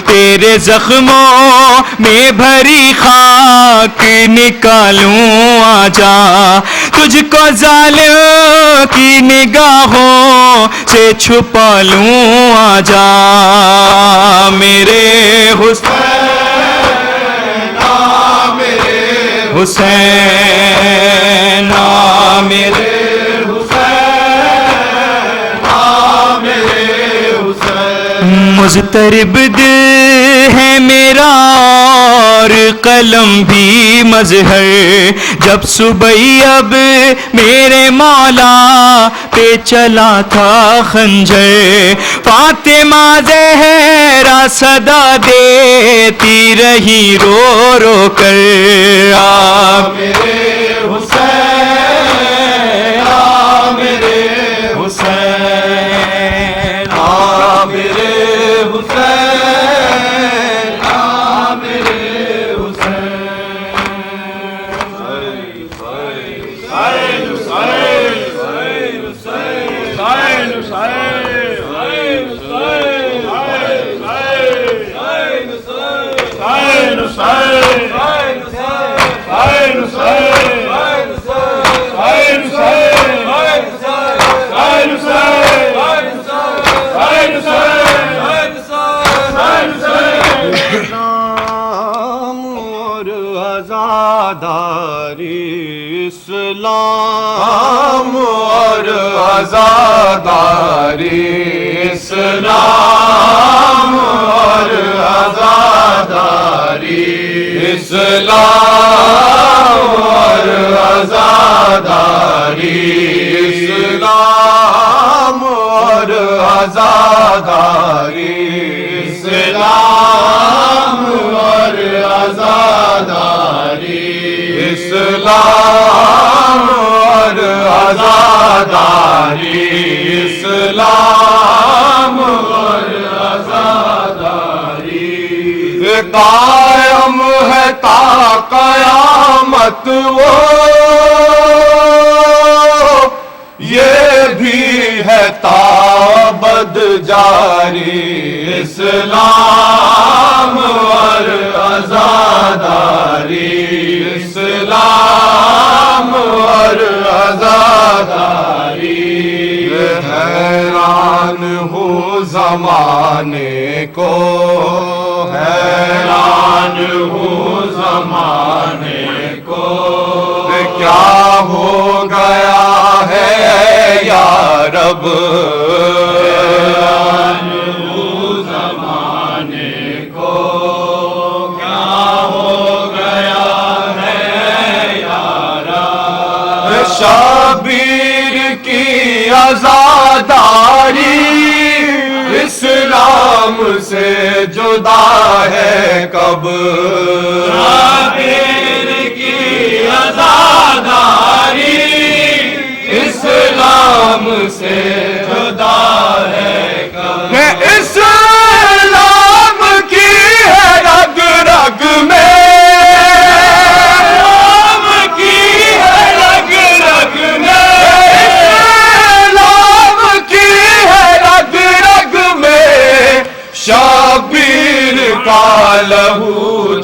تیرے زخموں میں بھری خاک نکالوں، آجا تجھ کو ظالم کی نگاہوں سے چھپا لوں، آجا میرے حسین، میرے حسین، میرے حسین. مضطرب دل ہے میرا اور قلم بھی مظہر، جب صبح اب میرے مولا پہ چلا تھا خنجر، فاطمہ زہرا صدا دیتی رہی رو رو کر، آ میرے حسین، آ میرے حسین، آ میرے حسین، آ میرے اسلام اور آزاداری، اسلام اور آزاداری، اسلام اور آزاداری، اسلام اور آزاداری، اسلام اور آزاداری، اسلام اور آزاداری، اسلام اور آزاداری، قائم ہے تا قیامت وہ، یہ بھی ہے تا ابد جاری، اسلام اور آزاداری، اسلام اور آزاداری، حیران ہوں زمانے کو، حیران ہوں زمانے کو، کیا ہو گیا ہے یا رب، حیران ہوں زمانے کو، کیا ہو گیا ہے یا رب، شبیر کی عزاداری اسلام سے جدا ہے کب، شبیر کی عزاداری اسلام سے جدا ہے کب، اسلام کی ہے رگ رگ میں، اسلام کی ہے رگ رگ میں، اسلام کی ہے رگ رگ میں، شبیر کا لہو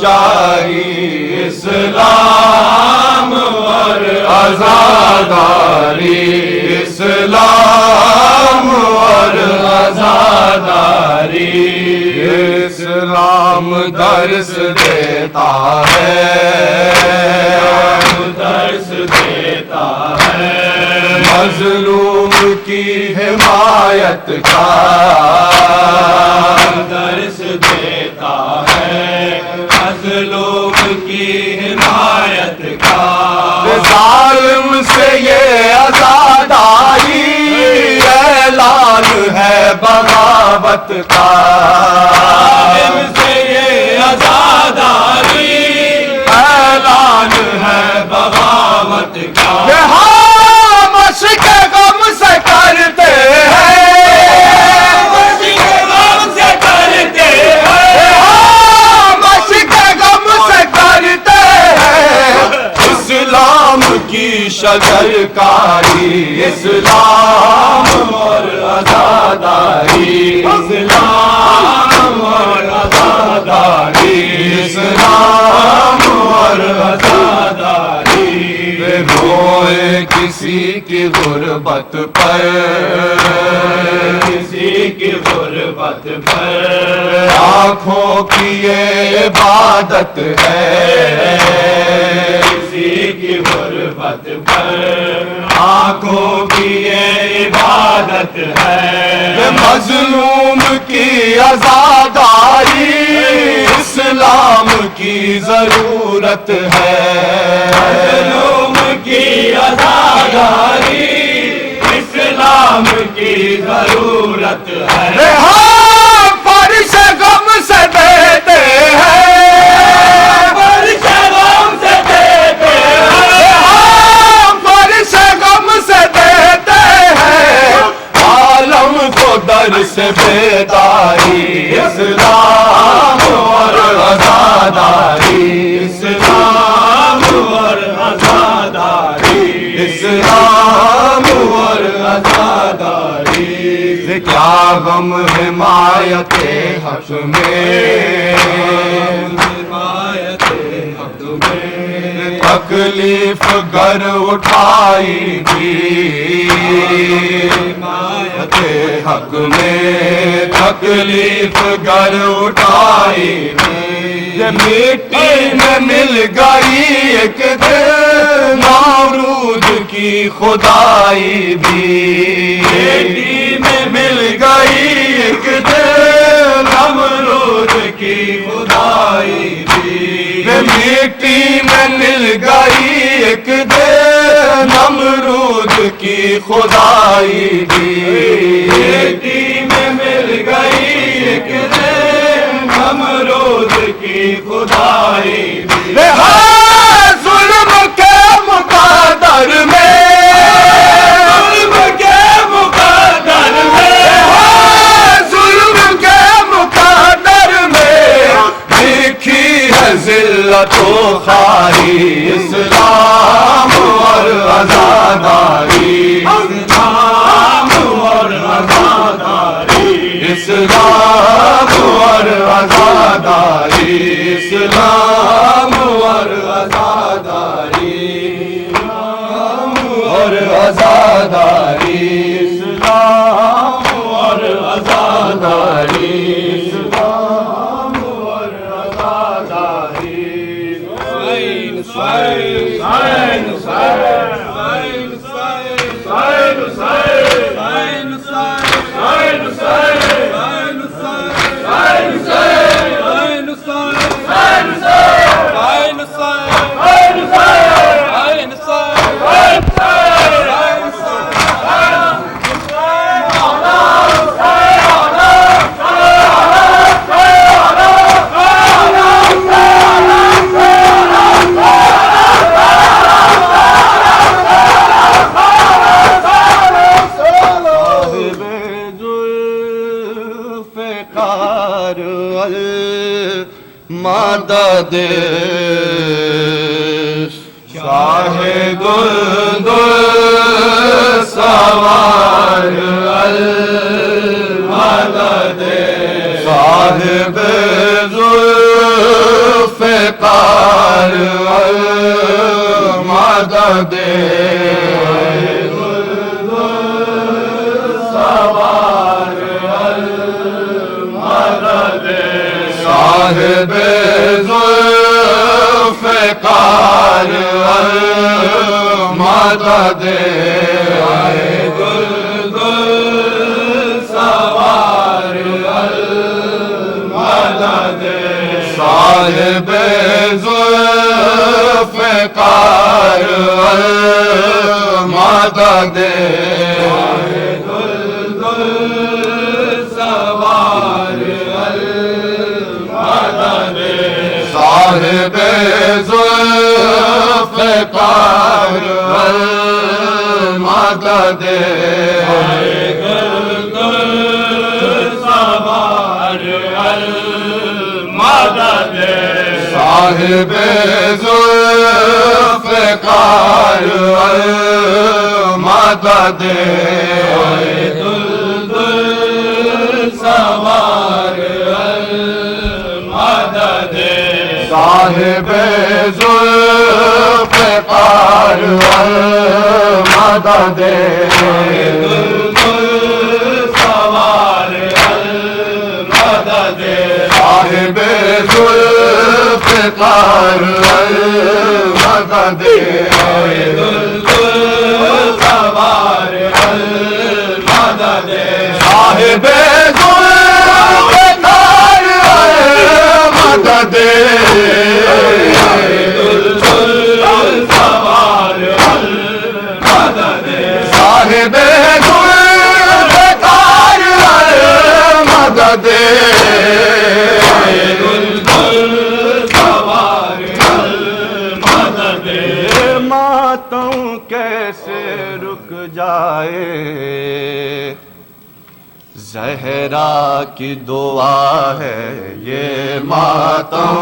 جاری، اسلام اور آزاداری، اسلام اور آزاداری، اسلام درس دیتا ہے، درس دیتا ہے، مظلوم کی حمایت کا، درس دیتا ہے، مظلوم کی حمایت کا، ظالم سے یہ آزاداری اعلان ہے بغاوت کا، ظالم سے یہ آزاداری اعلان ہے بغاوت کا، ہم عشق غم سے کرتے ہیں، عشق غم سے کرتے ہیں، ہم عشق غم سے کرتے ہیں، اسلام کی شجر کاری، اسلام اور آزاداری، اسلام اور آزاداری، اسلام اور آزاداری، روئے کسی کی غربت پر، کسی کی غربت پر، آنکھوں کی یہ عبادت ہے، کسی کی غربت پر آنکھوں کی یہ عبادت ہے، مظلوم کی عزاداری اسلام کی ضرورت ہے، مظلوم کی آزادی اسلام کی ضرورت ہے، ہاں فرش غم سے دیتے ہیں، فرش غم سے دیتے ہیں، ہاں فرش غم سے دیتے ہیں، عالم کو در سے بیداری اسلام اور آزاداری، اسلام اور آزاداری، اسلام اور آزاداری، کیا غم حمایت حق میں، حمایت حق میں تکلیف گر اٹھائی بھی، حمایت حق میں تکلیف گر اٹھائی بھی، یہ مٹی میں مل گئی ایک دن نامرود کی خدائی بھی، مٹی میں مل گئی ایک دن نامرود کی خدائی بھی، مٹی میں مل گئی ایک دن نمرود کی خدائی بھی، مٹی میں مل گئی ایک دن نمرود کی خدائی بھی، ظلم کے مقدر میں، ظلم کے مقدر میں، ظلم کے مقدر میں لکھی ہے ذلت و خواری، اسلام اور آزاداری، اسلام اور آزاداری، اسلام اور آزاداری، اسلام اور آزاداری، اسلام اور آزاداری، اسلام اور آزاداری، اسلام اور آزاداری، مدد شاہد سوار المدد صاحب ذوالفقار المدد صاحب ذوالفقار المدد سوار المدد صاحب ذوالفقار المدد صاحب ذوالفقار المدد سوار المدد صاحب ذوالفقار المدد سوار المدد صاحب ذوالفقار المدد سوار المدد صاحب ذوالفقار المدد سوار المدد صاحب ذوالفقار المدد مدد صاحب ذوالفقار مدد ماتم کیسے رک جائے زہرا کی دعا ہے یہ ماتم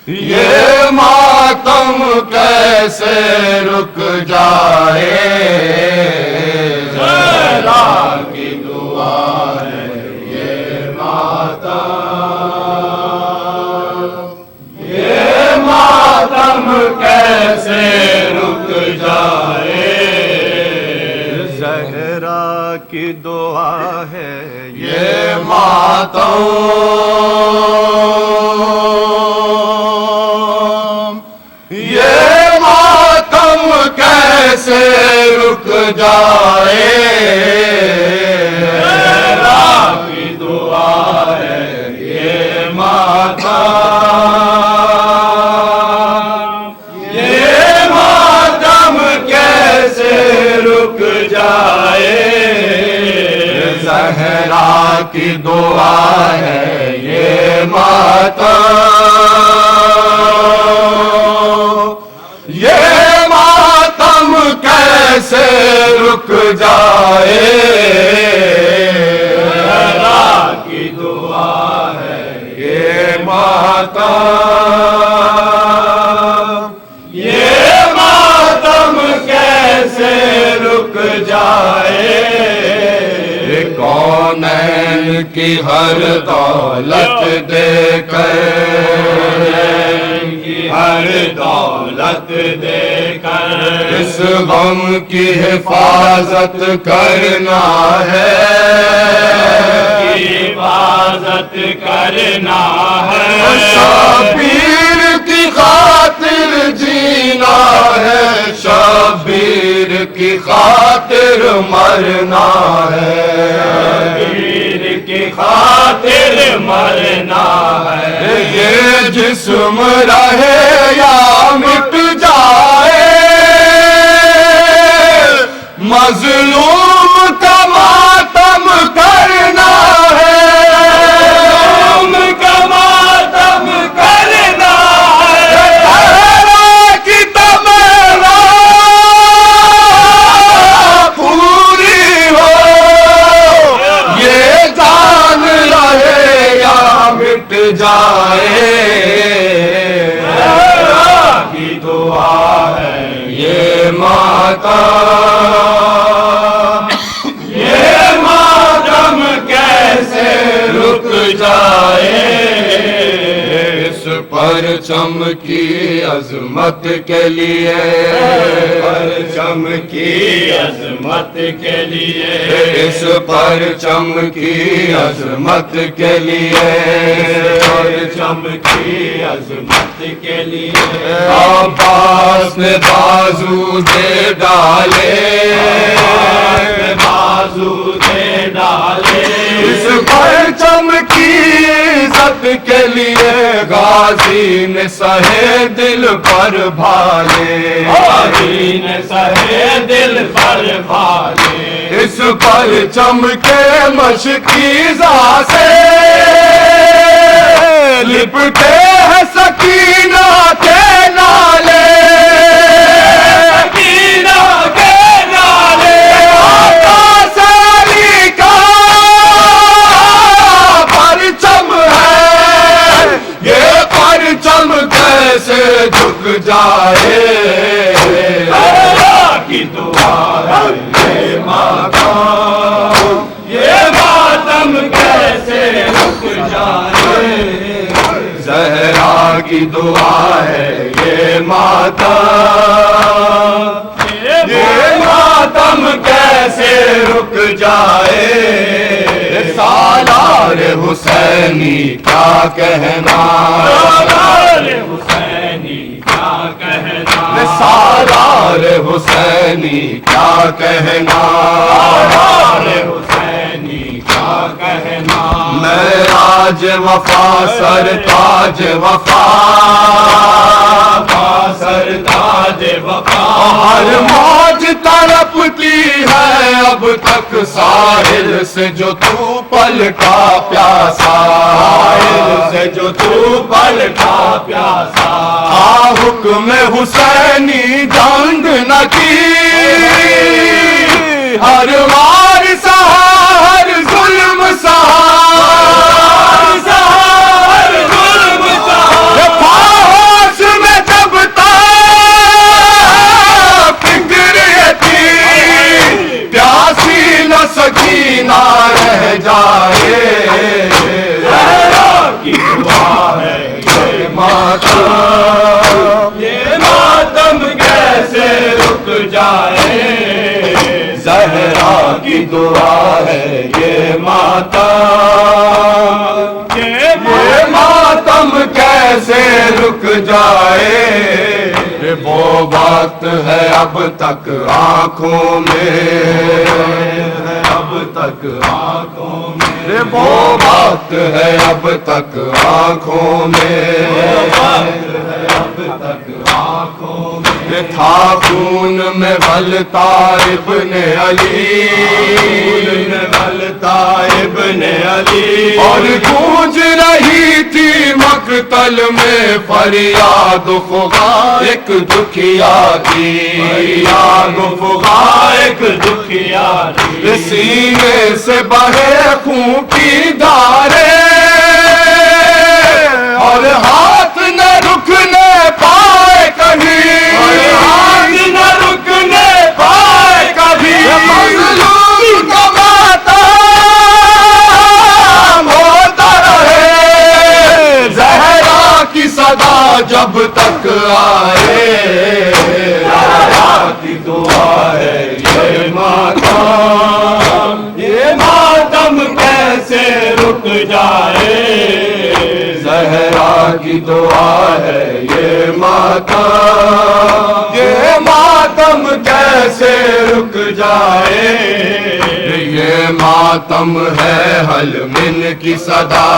یہ ماتم کیسے رک جائے زہرا کی دعا ہے یہ ماتم کیسے رک جائے زہرا کی دعا ہے یہ ماتم یہ ماتم کیسے رک جائے زہرا کی دعا ہے یہ ماتم کیسے رک جائے زہرا کی دعا ہے یہ ماتم کیسے رک جائے زہرا کی دعا ہے یہ ماتم کیسے رک جائے کونین کی ہر دولت دے کر ہر دولت دے کر اس غم کی حفاظت کرنا ہے حفاظت کرنا ہے شبیر کی خاطر جینا ہے شبیر کی خاطر مرنا ہے شبیر کی خاطر مرنا ہے یہ جسم رہے یا مٹ جائے مظلوم کا ماتم کرنا ہے مظلوم کا ماتم کرنا ہے زہرا کی تمنا پوری ہو یہ جان رہے یا مٹ جائے زہرا کی دعا ہے یہ ماتم کیسے رک جائے اس پرچم کی عظمت کے لیے پرچم کی عظمت کے لیے اس پرچم کی عظمت کے لیے پرچم کی عظمت کے لیے عباس نے بازو دے ڈالے بازو دے ڈالے اس پرچم کی عزت کے لیے غازی نے سہے دل پر بھالے غازی نے سہے دل پر بھالے اس پرچم کے مشکیزہ سے لپٹے ہیں سکینہ کے نالے سکینہ کے نالے آقا سالی کا پرچم ہے یہ پرچم کیسے جھک جائے اللہ کی دعا ہے یہ ماتم کیسے رک جائے زہرا کی دعا ہے یہ ماتم کیسے رک جائے سالار حسینی کیا کہنا سالار حسینی کیا کہنا سالار آثار حسینی کیا کہنا، آثار حسینی کیا کہنا، معراج وفا سرتاج وفا، سرتاج وفا، ہر موج تڑپتی ہے اب تک ساحل سے جو تو پلٹا پیاسا، ساحل سے جو تو پلٹا پیاسا، حکم حسینی جنگ نہ کی، ہر وار سہا ہر ظلم سہا، ہر ظلم سہا، خواہش میں جب تک فکر یہ تھی پیاسی نہ سکینہ رہ جائے، زہرا کی دعا ہے یہ ماتم کیسے رک جائے، زہرا کی دعا ہے یہ ماتم کیسے رک جائے، وہ وقت ہے اب تک آنکھوں میں، اب تک آنکھوں میں، وہ وقت ہے اب تک آنکھوں میں، اب تک آنکھوں میں، تھا خون میں غلطہ ابن علی، غلطہ ابن علی، اور گونج رہی تھی مقتل میں فریاد فغا ایک دکھیا کی، فریاد فغا ایک دکھیا کی، سینے سے بہے خون کی دھاریں اور ہاتھ نہ رکنے پائے کبھی، ہاتھ نہ رکنے پائے کبھی، مظلوم کا ماتم ہوتا رہے، زہرا کی صدا جب تک آئے، زہرا کی دعا ہے یہ ماتم کیسے رک جائے، زہرا کی دعا ہے یہ ماتم کیسے رک جائے، یہ ماتم ہے حلمن کی صدا،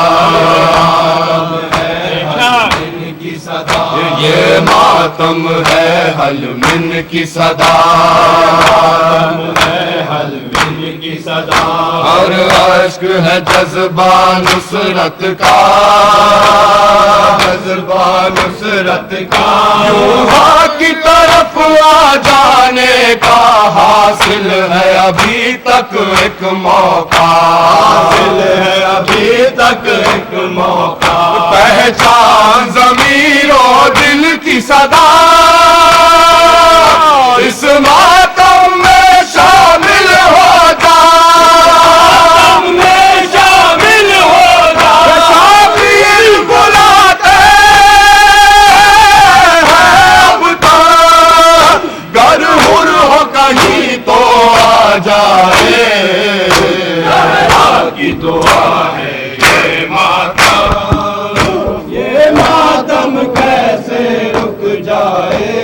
یہ ماتم ہے حلمن کی صدا، کی صدا، اور عشق ہے جذبہ نصرت کا، جذبہ نصرت کا، یوہا کی طرف آ جانے کا حاصل ہے ابھی تک ایک موقع، حاصل ہے ابھی تک ایک موقع، پہچان ضمیر و دل کی صدا، اس ماتم میں شامل ہو جا، میں شامل ہو جا، شامل بلاتے ہیں اب تک، گر حر ہو کہیں تو آ جائے، زہرا کی دعا ہے یہ ماتم کیسے رک جائے،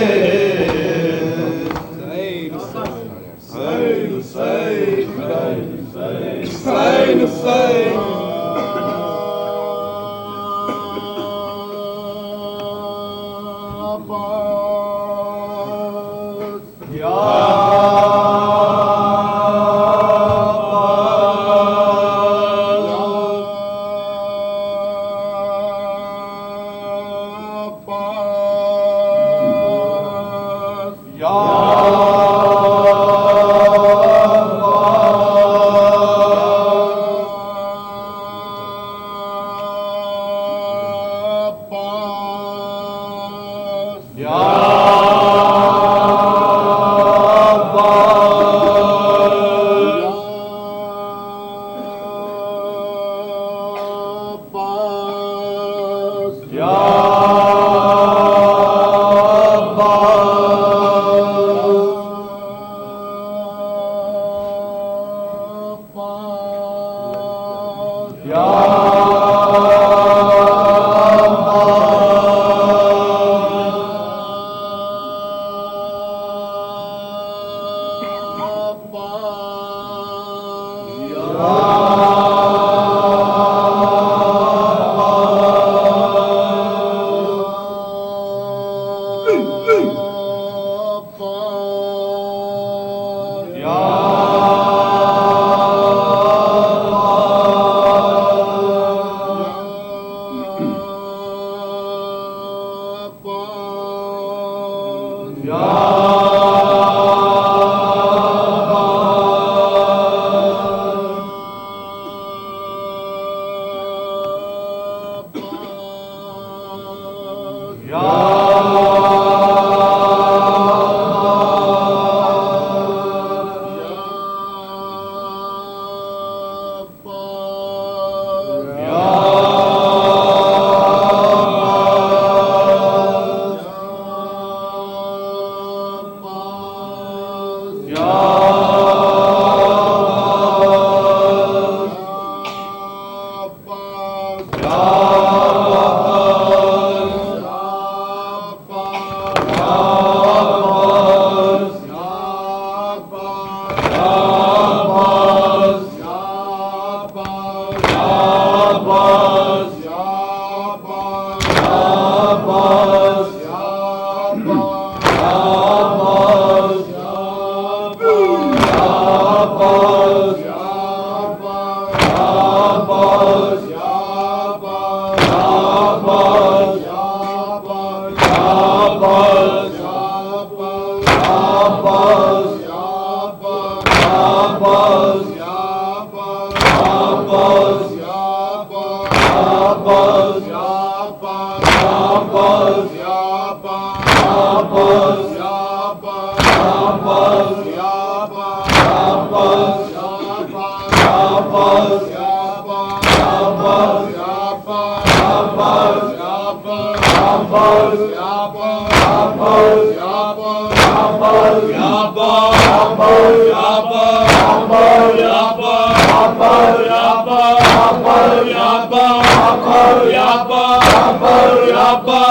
Yabba